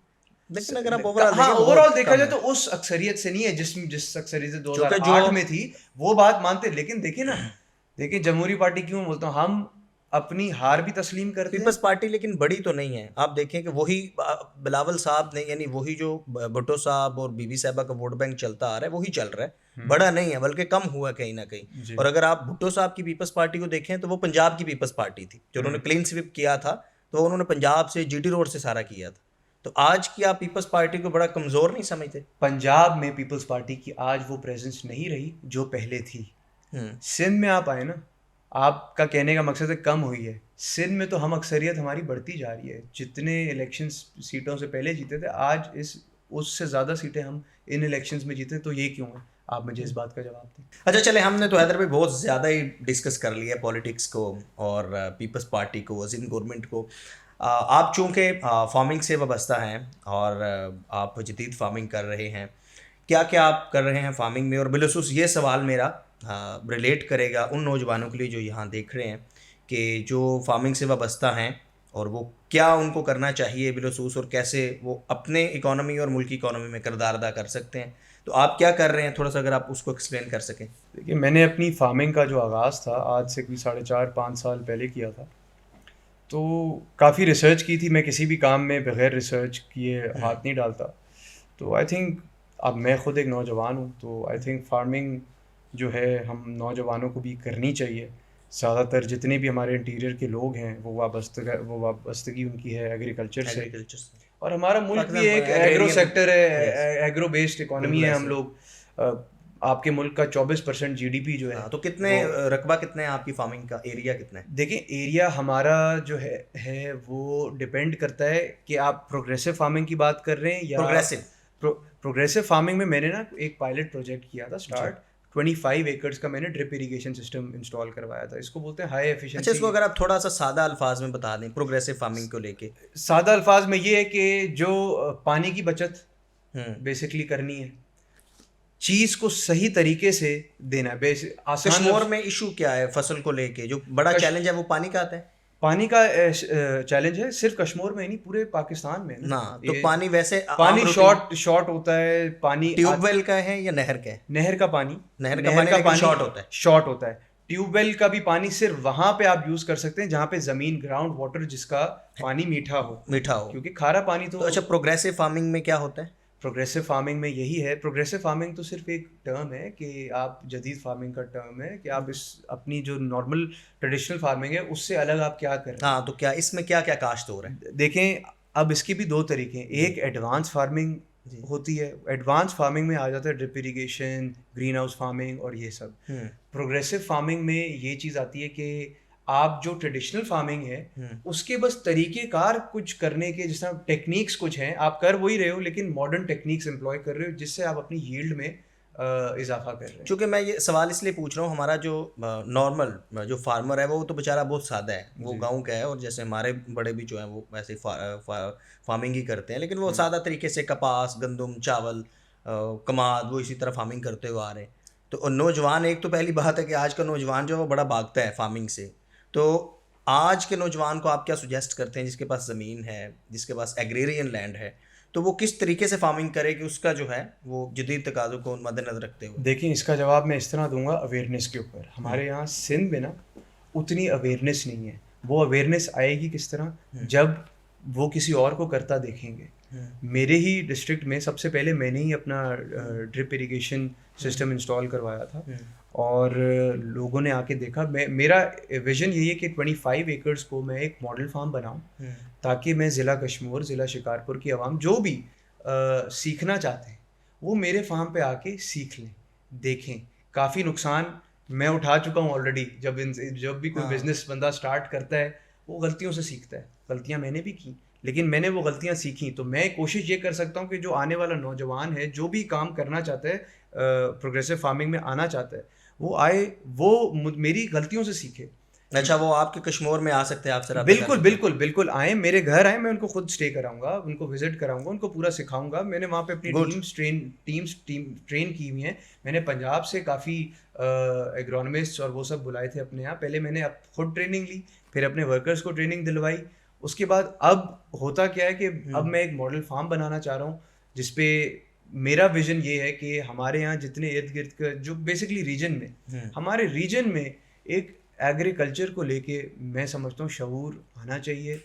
لیکن اگر آپ اوور آل دیکھا جائے تو اس اکثریت سے نہیں ہے جس اکثریت سے 2008 میں تھی, وہ بات مانتے. لیکن دیکھیں نا, دیکھیں جمہوری پارٹی کیوں بولتا ہوں, ہم اپنی ہار بھی تسلیم کرتے ہیں. پیپلز پارٹی لیکن بڑی تو نہیں ہے. آپ دیکھیں کہ وہی بلاول صاحب نے, یعنی وہی جو بھٹو صاحب اور بی بی صاحبہ کا ووٹ بینک چلتا آ رہا ہے وہی چل رہا ہے, بڑا نہیں ہے بلکہ کم ہوا ہے کہیں نہ کہیں. اور اگر آپ بھٹو صاحب کی پیپلز پارٹی کو دیکھیں تو وہ پنجاب کی پیپلز پارٹی تھی, جو انہوں نے کلین سویپ کیا تھا تو انہوں نے پنجاب سے جی ٹی روڈ سے سارا کیا تھا. تو آج کی آپ پیپلز پارٹی کو بڑا کمزور نہیں سمجھتے؟ پنجاب میں پیپلز پارٹی کی آج وہ پریزنس نہیں رہی جو پہلے تھی. سندھ میں آپ آئے نا, آپ کا کہنے کا مقصد ہے کم ہوئی ہے. سندھ میں تو ہم اکثریت ہماری بڑھتی جا رہی ہے. جتنے الیکشن سیٹوں سے پہلے جیتے تھے, آج اس سے زیادہ سیٹیں ہم ان الیکشنز میں جیتے. تو یہ کیوں ہے, آپ مجھے اس بات کا جواب دیں. اچھا چلے, ہم نے تو حیدر بھائی بہت زیادہ ہی ڈسکس کر لیا پالیٹکس کو اور پیپلز پارٹی کو, وزیر گورنمنٹ کو. آپ چونکہ فارمنگ سے وابستہ ہیں اور آپ جدید فارمنگ کر رہے ہیں, کیا کیا آپ کر رہے ہیں فارمنگ میں؟ اور بالخصوص یہ سوال میرا ریلیٹ کرے گا ان نوجوانوں کے لیے جو یہاں دیکھ رہے ہیں کہ جو فارمنگ سے وابستہ ہیں اور وہ کیا ان کو کرنا چاہیے بالخصوص, اور کیسے وہ اپنے اکانومی اور ملکی اکانومی میں کردار ادا کر سکتے ہیں. تو آپ کیا کر رہے ہیں, تھوڑا سا اگر آپ اس کو ایکسپلین کر سکیں. دیکھیے, میں نے اپنی فارمنگ کا جو آغاز تھا آج سے کوئی 4.5-5 سال پہلے کیا تھا. تو کافی ریسرچ کی تھی. میں کسی بھی کام میں بغیر ریسرچ کیے ہاتھ نہیں ڈالتا. تو آئی تھنک اب میں خود ایک نوجوان ہوں, تو آئی تھنک فارمنگ جو ہے ہم نوجوانوں کو بھی کرنی چاہیے. زیادہ تر جتنے بھی ہمارے انٹیریئر کے لوگ ہیں وہ وابستگی ان کی ہے ایگریکلچر سے. اور ہمارا ملک بھی ایک ایگرو سیکٹر ہے, ایگرو بیسڈ اکانومی ہے ہم لوگ. آپ کے ملک کا 24% جی ڈی پی جو ہے. تو کتنے رقبہ کتنا ہے آپ کی فارمنگ کا, ایریا کتنا ہے؟ دیکھیں, ایریا ہمارا جو ہے وہ ڈپینڈ کرتا ہے کہ آپ پروگریسو فارمنگ کی بات کر رہے ہیں یا پروگریسو فارمنگ میں. میں نے نا ایک پائلٹ پروجیکٹ کیا تھا اسٹارٹ, 25 ایکڑز کا میں نے ڈرپ اریگیشن سسٹم انسٹال کروایا تھا. اس کو بولتے ہیں ہائی ایفیشنسی. اچھا, اس کو اگر آپ تھوڑا سا سادہ الفاظ میں بتا دیں پروگریسو فارمنگ کو لے کے. سادہ الفاظ میں یہ ہے کہ جو پانی کی بچت بیسکلی کرنی ہے, چیز کو صحیح طریقے سے دینا ہے. کشمور میں ایشو کیا ہے فصل کو لے کے, جو بڑا چیلنج ہے وہ پانی کا آتا ہے؟ پانی کا چیلنج ہے صرف کشمور میں نہیں, پورے پاکستان میں نا. تو پانی ویسے پانی شارٹ ہوتا ہے. پانی ٹیوب ویل کا ہے یا نہر کا ہے؟ نہر کا پانی شارٹ ہوتا ہے. ٹیوب ویل کا بھی پانی صرف وہاں پہ آپ یوز کر سکتے ہیں جہاں پہ زمین گراؤنڈ واٹر جس کا پانی میٹھا ہو, کیونکہ کھارا پانی تو. اچھا, پروگریسو فارمنگ میں کیا ہوتا ہے؟ پروگریسو فارمنگ میں یہی ہے. پروگریسو فارمنگ تو صرف ایک ٹرم ہے کہ آپ جدید فارمنگ کا ٹرم ہے کہ آپ اس اپنی جو نارمل ٹریڈیشنل فارمنگ ہے اس سے الگ آپ کیا کر رہے ہیں. ہاں, تو کیا اس میں کیا کیا کاشت ہو رہا ہے؟ دیکھیں, اب اس کی بھی 2 طریقے ہیں. ایک ایڈوانس فارمنگ ہوتی ہے. ایڈوانس فارمنگ میں آ جاتا ہے drip irrigation, green house farming اور یہ سب. پروگریسو فارمنگ میں یہ چیز آتی ہے کہ آپ جو ٹریڈیشنل فارمنگ ہے اس کے بس طریقہ کار کچھ کرنے کے, جس طرح ٹیکنیکس کچھ ہیں, آپ کر وہی رہے ہو لیکن ماڈرن ٹیکنیکس امپلوائے کر رہے ہو جس سے آپ اپنی ییلڈ میں اضافہ کر رہے ہیں. چونکہ میں یہ سوال اس لیے پوچھ رہا ہوں, ہمارا جو نارمل جو فارمر ہے وہ تو بیچارہ بہت سادہ ہے, وہ گاؤں کا ہے, اور جیسے ہمارے بڑے بھی جو ہیں وہ ویسے فارمنگ ہی کرتے ہیں, لیکن وہ سادہ طریقے سے کپاس, گندم, چاول, کماد, وہ اسی طرح فارمنگ کرتے ہوئے آ رہے ہیں. تو نوجوان, ایک تو پہلی بات ہے کہ آج کا نوجوان جو ہے وہ بڑا بھاگتا ہے فارمنگ سے. تو آج کے نوجوان کو آپ کیا سجیسٹ کرتے ہیں, جس کے پاس زمین ہے, جس کے پاس ایگریرین لینڈ ہے, تو وہ کس طریقے سے فارمنگ کرے کہ اس کا جو ہے وہ جدید تقاضوں کو مد نظر رکھتے ہوئے؟ دیکھیں, اس کا جواب میں اس طرح دوں گا اویئرنیس کے اوپر. ہمارے یہاں سندھ میں نا اتنی اویئرنیس نہیں ہے. وہ اویئرنیس آئے گی کس طرح؟ جب وہ کسی اور کو کرتا دیکھیں گے. میرے ہی ڈسٹرکٹ میں سب سے پہلے میں نے ہی اپنا ڈرپ اریگیشن سسٹم انسٹال کروایا تھا, اور لوگوں نے آ کے دیکھا. میرا ویژن یہی ہے کہ 25 ایکڑس کو میں ایک ماڈل فارم بناؤں, تاکہ میں ضلع کشمور, ضلع شکارپور کی عوام جو بھی سیکھنا چاہتے ہیں وہ میرے فارم پہ آ کے سیکھ لیں, دیکھیں. کافی نقصان میں اٹھا چکا ہوں آلریڈی. جب بھی کوئی بزنس بندہ اسٹارٹ کرتا ہے وہ غلطیوں سے سیکھتا ہے. غلطیاں میں نے بھی کی, لیکن میں نے وہ غلطیاں سیکھیں. تو میں کوشش یہ کر سکتا ہوں کہ جو آنے والا نوجوان ہے, جو بھی کام کرنا چاہتا ہے, پروگریسو فارمنگ میں آنا چاہتا ہے, وہ آئے, وہ میری غلطیوں سے سیکھے. اچھا, وہ آپ کے کشمور میں آ سکتے ہیں آپ سے؟ بالکل آئیں, میرے گھر آئیں, میں ان کو خود اسٹے کراؤں گا, ان کو وزٹ کراؤں گا, ان کو پورا سکھاؤں گا. میں نے وہاں پہ اپنی ٹیمز ٹرین کی ہوئی ہیں. میں نے پنجاب سے کافی ایگرونومسٹ اور وہ سب بلائے تھے اپنے یہاں. پہلے میں نے خود ٹریننگ لی, پھر اپنے ورکرز کو ٹریننگ دلوائی. اس کے بعد اب ہوتا کیا ہے کہ اب میں ایک ماڈل فارم بنانا چاہ رہا ہوں, جس پہ میرا ویژن یہ ہے کہ ہمارے یہاں جتنے ارد گرد کا جو بیسکلی ریجن میں, ہمارے ریجن میں ایک ایگریکلچر کو لے کے میں سمجھتا ہوں شعور آنا چاہیے.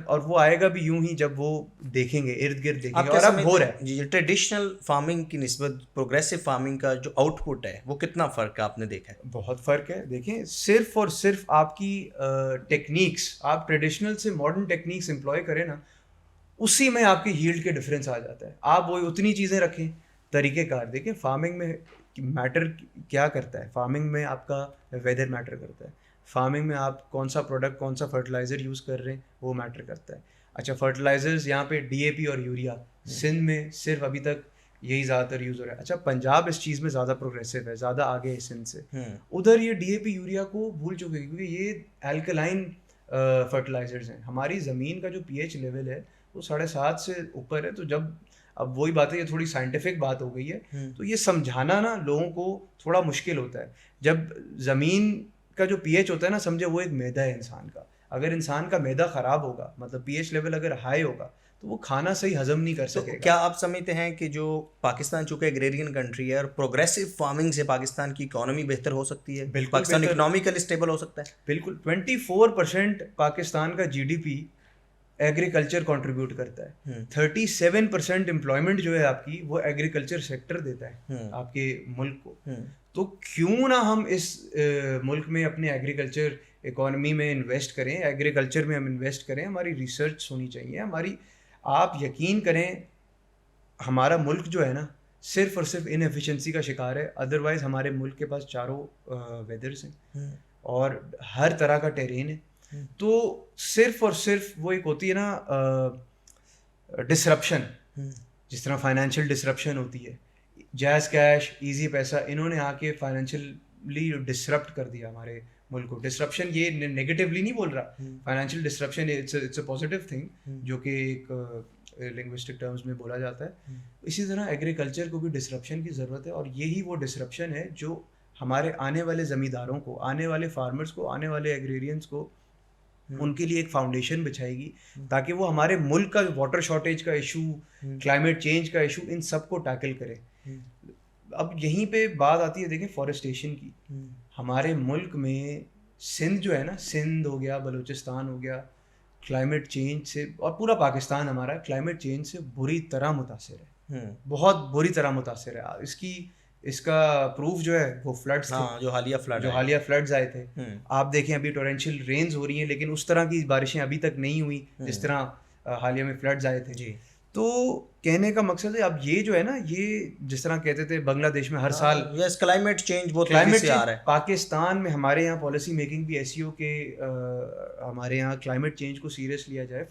اور وہ آئے گا بھی یوں ہی جب وہ دیکھیں گے, ارد گرد دیکھیں گے. اور اب ہو رہا ہے جی, ٹریڈیشنل فارمنگ کی نسبت پروگریسو فارمنگ کا جو آؤٹ پٹ ہے وہ کتنا فرق ہے آپ نے دیکھا ہے؟ بہت فرق ہے. دیکھیں, صرف اور صرف آپ کی ٹیکنیکس, آپ ٹریڈیشنل سے ماڈرن ٹیکنیکس امپلوائے کریں نا, اسی میں آپ کی ہیلڈ کے ڈفرینس آ جاتا ہے. آپ وہی اتنی چیزیں رکھیں, طریقہ کار دیکھیں. فارمنگ میں میٹر کیا کرتا ہے؟ فارمنگ میں آپ کا ویدر میٹر کرتا ہے. فارمنگ میں آپ کون سا پروڈکٹ, کون سا فرٹیلائزر یوز کر رہے ہیں وہ میٹر کرتا ہے. اچھا, فرٹیلائزرز یہاں پہ DAP اور یوریا, سندھ میں صرف ابھی تک یہی زیادہ تر یوز ہو رہا ہے. اچھا, پنجاب اس چیز میں زیادہ پروگریسو ہے, زیادہ آگے ہے سندھ سے. ادھر یہ DAP یوریا کو بھول چکے, کیونکہ یہ الکلائن فرٹیلائزرز ہیں. ہماری زمین کا جو pH لیول ہے وہ 7.5 سے اوپر ہے. تو جب اب وہی بات ہے, یہ تھوڑی سائنٹیفک بات ہو گئی ہے, تو یہ سمجھانا نا لوگوں کو تھوڑا مشکل ہوتا ہے. جب زمین کا جو pH ہوتا ہے نا, سمجھے وہ ایک میدا ہے انسان کا. اگر انسان کا میدا خراب ہوگا, مطلب pH لیول اگر ہائی ہوگا, تو وہ کھانا صحیح ہضم نہیں کر سکے گا. کیا آپ سمجھتے ہیں کہ جو پاکستان چونکہ ایگریرین کنٹری ہے اور پروگریسو فارمنگ سے پاکستان کی اکانومی بہتر ہو سکتی ہے؟ بالکل, پاکستان اکنامیکل اسٹیبل ہو سکتا ہے. بالکل. 24% پاکستان کا GDP ایگریکلچر کنٹریبیوٹ کرتا ہے. 37% امپلائمنٹ جو ہے آپ کی, وہ ایگریکلچر سیکٹر دیتا ہے آپ کے ملک کو. تو کیوں نہ ہم اس ملک میں اپنے ایگریکلچر اکانومی میں انویسٹ کریں, ایگریکلچر میں ہم انویسٹ کریں. ہماری ریسرچ ہونی چاہیے ہماری. آپ یقین کریں, ہمارا ملک جو ہے نا صرف اور صرف ان ایفیشنسی کا شکار ہے. ادروائز ہمارے ملک کے پاس چاروں ویدرس ہیں اور ہر طرح کا ٹیرین ہے. تو صرف اور صرف وہ ایک ہوتی ہے نا ڈسرپشن, جس طرح فائنینشیل ڈسرپشن ہوتی ہے, جیز کیش, ایزی پیسہ, انہوں نے آ کے فائنینشیلی ڈسرپٹ کر دیا ہمارے ملک کو. ڈسرپشن یہ نیگیٹیولی نہیں بول رہا, financial disruption it's a positive thing, جو کہ ایک لنگوسٹک ٹرمز میں بولا جاتا ہے. اسی طرح ایگریکلچر کو بھی ڈسرپشن کی ضرورت ہے, اور یہی وہ ڈسرپشن ہے جو ہمارے آنے والے زمینداروں کو, آنے والے فارمرز کو, آنے والے ایگریرینس کو, ان کے لیے ایک فاؤنڈیشن بچھائے گی, تاکہ وہ ہمارے ملک کا واٹر شارٹیج کا ایشو, کلائمیٹ چینج کا ایشو, ان سب کو ٹیکل کرے. اب یہیں پہ بات آتی ہے دیکھیں فارسٹیشن کی. ہمارے ملک میں سندھ جو ہے نا, سندھ ہو گیا, بلوچستان ہو گیا, کلائمیٹ چینج سے, اور پورا پاکستان ہمارا کلائمیٹ چینج سے بری طرح متاثر ہے, بہت بری طرح متاثر ہے. اس کا پروف جو ہے وہ فلڈس تھے, جو حالیہ فلڈز آئے تھے. آپ دیکھیں ابھی ٹورینشیل رینز ہو رہی ہیں, لیکن اس طرح کی بارشیں ابھی تک نہیں ہوئی جس طرح حالیہ میں فلڈز آئے تھے. جی, تو کہنے کا مقصد ہے, اب یہ جو ہے نا, یہ جس طرح کہتے تھے بنگلہ دیش میں ہر سال کلائمیٹ چینج بہت کلائمیٹ تیزی سے آ رہا ہے. پاکستان میں ہمارے یہاں پالیسی میکنگ بھی ایسی ہو کہ ہمارے یہاں کلائمیٹ چینج کو سیریس لیا جائے.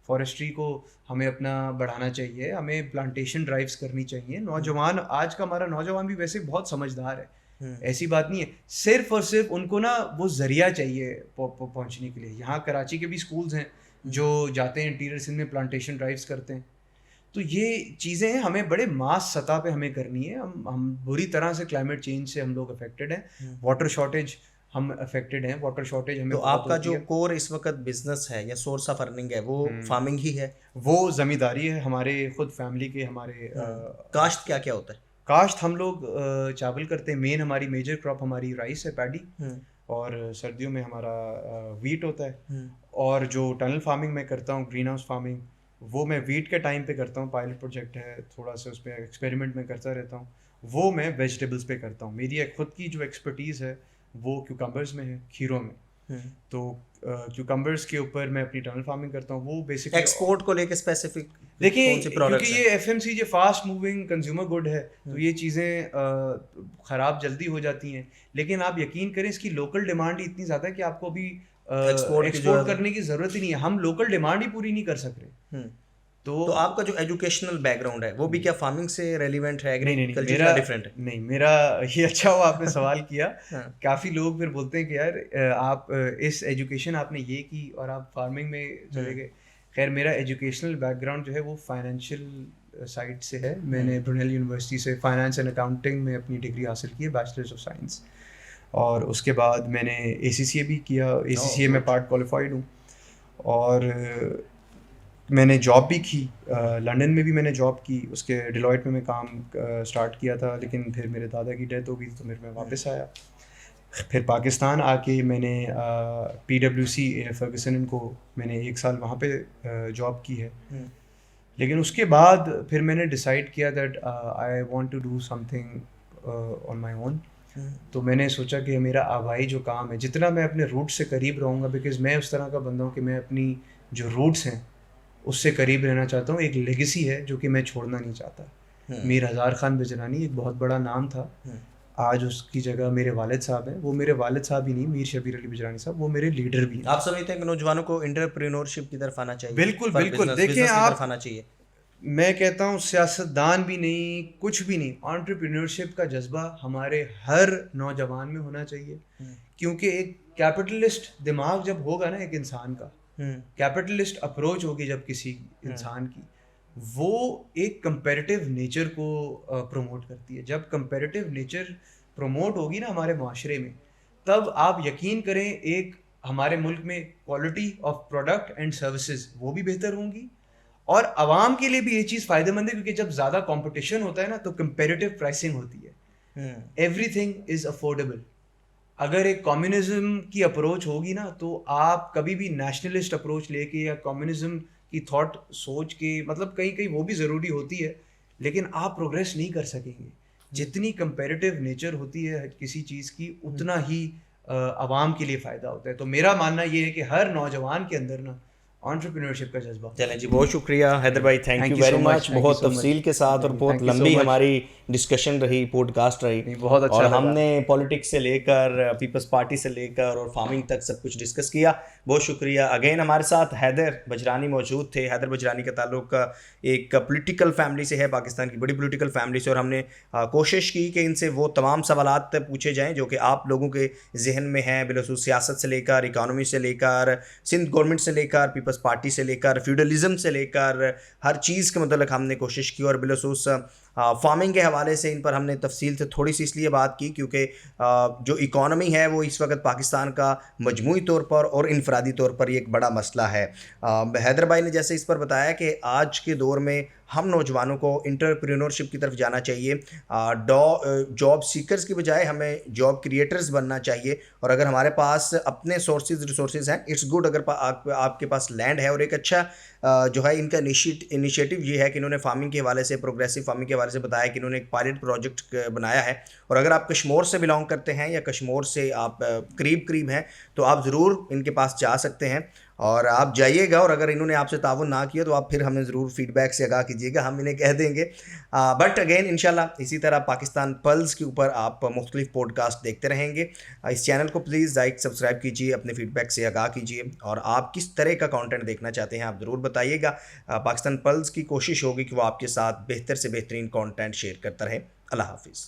فارسٹری کو ہمیں اپنا بڑھانا چاہیے, ہمیں پلانٹیشن ڈرائیوز کرنی چاہیے. نوجوان, آج کا ہمارا نوجوان بھی ویسے بہت سمجھدار ہے, ایسی بات نہیں ہے. صرف اور صرف ان کو نا وہ ذریعہ چاہیے پہنچنے کے لیے. یہاں کراچی کے بھی اسکولز ہیں جو جاتے ہیں انٹیریئر سندھ میں پلانٹیشن ڈرائیوز کرتے ہیں. تو یہ چیزیں ہیں, ہمیں بڑے ماس سطح پہ ہمیں کرنی ہے. ہم بری طرح سے کلائمیٹ چینج سے ہم لوگ افیکٹڈ ہیں. واٹر شارٹیج ہم افیکٹڈ ہیں, واٹر شارٹیج ہمیں. تو آپ کا جو کور اس وقت بزنس ہے یا سورس آف ارننگ ہے وہ فارمنگ ہی ہے؟ وہ زمینداری ہے ہمارے خود فیملی کے. ہمارے کاشت کیا کیا ہوتا ہے؟ کاشت ہم لوگ چاول کرتے ہیں, مین ہماری میجر کراپ ہماری رائس ہے, پیڈی. اور سردیوں میں ہمارا ویٹ ہوتا ہے. اور جو ٹنل فارمنگ میں کرتا ہوں, گرین ہاؤس فارمنگ, وہ میں ویٹ کے ٹائم پہ کرتا ہوں. پائلٹ پروجیکٹ ہے, تھوڑا سا اس پہ ایکسپیریمنٹ میں کرتا رہتا ہوں. وہ میں ویجیٹیبلس پہ کرتا ہوں. میری ایک خود کی جو ایکسپرٹیز ہے وہ کیوکمبرز میں ہے, کھیروں میں. تو کیوکمبرز کے اوپر میں اپنی ٹنل فارمنگ کرتا ہوں. وہ بیسکلی ایکسپورٹ کو لے کے اسپیسیفک دیکھیں, کیونکہ یہ ایف ایم سی جو فاسٹ موونگ کنزیومر گڈ ہے, تو یہ چیزیں خراب جلدی ہو جاتی ہیں. لیکن آپ یقین کریں اس کی لوکل ڈیمانڈ ہی اتنی زیادہ ہے کہ آپ کو ابھی ایکسپورٹ کرنے کی ضرورت ہی نہیں ہے. ہم لوکل ڈیمانڈ ہی پوری نہیں کر سک رہے. تو آپ کا جو ایجوکیشنل بیک گراؤنڈ ہے وہ بھی کیا فارمنگ سے ریلیونٹ ہے؟ میرا ڈفرینٹ نہیں, میرا یہ اچھا ہوا آپ نے سوال کیا. کافی لوگ پھر بولتے ہیں کہ یار آپ اس ایجوکیشن آپ نے یہ کی اور آپ فارمنگ میں چلے گئے. خیر میرا ایجوکیشنل بیک گراؤنڈ جو ہے وہ فائنینشیل سائڈ سے ہے. میں نے برنیل یونیورسٹی سے فائنانس اینڈ اکاؤنٹنگ میں اپنی ڈگری حاصل کی ہے, بیچلرز آف سائنس. اور اس کے بعد میں نے اے سی سی اے بھی کیا. اے سی سی اے میں پارٹ کوالیفائڈ ہوں. اور میں نے جاب بھی کی, لنڈن میں بھی میں نے جاب کی. اس کے ڈیلائٹ میں کام اسٹارٹ کیا تھا, لیکن پھر میرے دادا کی ڈیتھ ہو گئی تو پھر میں واپس آیا. پھر پاکستان آ کے میں نے پی ڈبلیو سی فرگسن کو میں نے 1 سال وہاں پہ جاب کی ہے. لیکن اس کے بعد پھر میں نے ڈیسائیڈ کیا that I want to do something on my own. تو میں نے سوچا کہ میرا آبائی جو کام ہے, جتنا میں اپنے روٹ سے قریب رہوں گا, بیکاز میں اس طرح کا بندہ ہوں کہ میں اپنی جو روٹس ہیں اس سے قریب رہنا چاہتا ہوں. ایک لیگیسی ہے جو کہ میں چھوڑنا نہیں چاہتا. میر ہزار خان بجرانی ایک بہت بڑا نام تھا. آج اس کی جگہ میرے والد صاحب ہیں. وہ میرے والد صاحب ہی نہیں, میر شبیر علی بجرانی صاحب, وہ میرے لیڈر بھی ہیں. آپ سمجھتے ہیں کہ نوجوانوں کو انٹرپرینورشپ کی طرف آنا چاہیے؟ بالکل بالکل. دیکھیں آپ, آنا چاہیے. میں کہتا ہوں سیاستدان بھی نہیں, کچھ بھی نہیں, انٹرپرینورشپ کا جذبہ ہمارے ہر نوجوان میں ہونا چاہیے. کیونکہ ایک کیپٹلسٹ دماغ جب ہوگا نا ایک انسان کا, کیپٹلسٹ اپروچ ہوگی جب کسی انسان کی, وہ ایک کمپیریٹیو نیچر کو پروموٹ کرتی ہے. جب کمپیریٹیو نیچر پروموٹ ہوگی نا ہمارے معاشرے میں, تب آپ یقین کریں ایک ہمارے ملک میں quality of product and services وہ بھی بہتر ہوں گی, اور عوام کے لیے بھی یہ چیز فائدہ مند ہے. کیونکہ جب زیادہ کمپٹیشن ہوتا ہے نا تو کمپیریٹیو پرائسنگ ہوتی ہے. Every thing is affordable. اگر ایک کمیونزم کی اپروچ ہوگی نا تو آپ کبھی بھی نیشنلسٹ اپروچ لے کے یا کمیونزم کی تھاٹ سوچ کے, مطلب کہیں کہیں وہ بھی ضروری ہوتی ہے, لیکن آپ پروگریس نہیں کر سکیں گے. جتنی کمپیریٹیو نیچر ہوتی ہے کسی چیز کی, اتنا ہی عوام کے لیے فائدہ ہوتا ہے. تو میرا ماننا یہ ہے کہ ہر نوجوان کے اندر نا انٹرپرینورشپ کا جذبہ. چلیں جی, بہت شکریہ حیدر بھائی, تھینک یو ویری مچ. بہت تفصیل کے ساتھ اور بہت لمبی ہماری ڈسکشن رہی, پوڈ کاسٹ رہی, بہت اچھا. اور ہم نے پولیٹکس سے لے کر پیپلز پارٹی سے لے کر اور فارمنگ تک سب کچھ ڈسکس کیا. بہت شکریہ. اگین ہمارے ساتھ حیدر بجرانی موجود تھے. حیدر بجرانی کا تعلق ایک پولیٹیکل فیملی سے ہے, پاکستان کی بڑی پولیٹیکل فیملی سے, اور ہم نے کوشش کی کہ ان سے وہ تمام سوالات پوچھے جائیں جو کہ آپ لوگوں کے ذہن میں ہیں, بالخصوص سیاست سے لے کر, اکانومی سے لے کر, سندھ گورنمنٹ سے لے کر, پیپلز پارٹی سے لے کر, فیوڈلزم سے لے کر, ہر چیز کے متعلق ہم نے کوشش کی. اور بالخصوص فارمنگ کے حوالے سے ان پر ہم نے تفصیل سے تھوڑی سی اس لیے بات کی کیونکہ جو اکانومی ہے وہ اس وقت پاکستان کا مجموعی طور پر اور انفرادی طور پر یہ ایک بڑا مسئلہ ہے. حیدر بھائی نے جیسے اس پر بتایا کہ آج کے دور میں ہم نوجوانوں کو انٹرپرینورشپ کی طرف جانا چاہیے, جاب سیکرز کی بجائے ہمیں جاب کریٹرز بننا چاہیے. اور اگر ہمارے پاس اپنے ریسورسز ہیں, اٹس گڈ. اگر آپ کے پاس لینڈ ہے, اور ایک اچھا جو ہے ان کا انیشیٹو یہ ہے کہ انہوں نے فارمنگ کے حوالے سے, پروگریسو فارمنگ کے حوالے سے بتایا کہ انہوں نے ایک پائلٹ پروجیکٹ بنایا ہے. اور اگر آپ کشمور سے بلانگ کرتے ہیں یا کشمور سے آپ قریب ہیں تو آپ ضرور ان کے پاس جا سکتے ہیں, اور آپ جائیے گا. اور اگر انہوں نے آپ سے تعاون نہ کیا تو آپ پھر ہمیں ضرور فیڈ بیک سے آگاہ کیجیے گا, ہم انہیں کہہ دیں گے. بٹ اگین انشاءاللہ اسی طرح پاکستان پلز کے اوپر آپ مختلف پوڈ کاسٹ دیکھتے رہیں گے. اس چینل کو پلیز لائک سبسکرائب کیجیے, اپنے فیڈ بیک سے آگاہ کیجیے, اور آپ کس طرح کا کانٹینٹ دیکھنا چاہتے ہیں آپ ضرور بتائیے گا. پاکستان پلز کی کوشش ہوگی کہ وہ آپ کے ساتھ بہتر سے بہترین کانٹینٹ شیئر کرتا رہے. اللہ حافظ.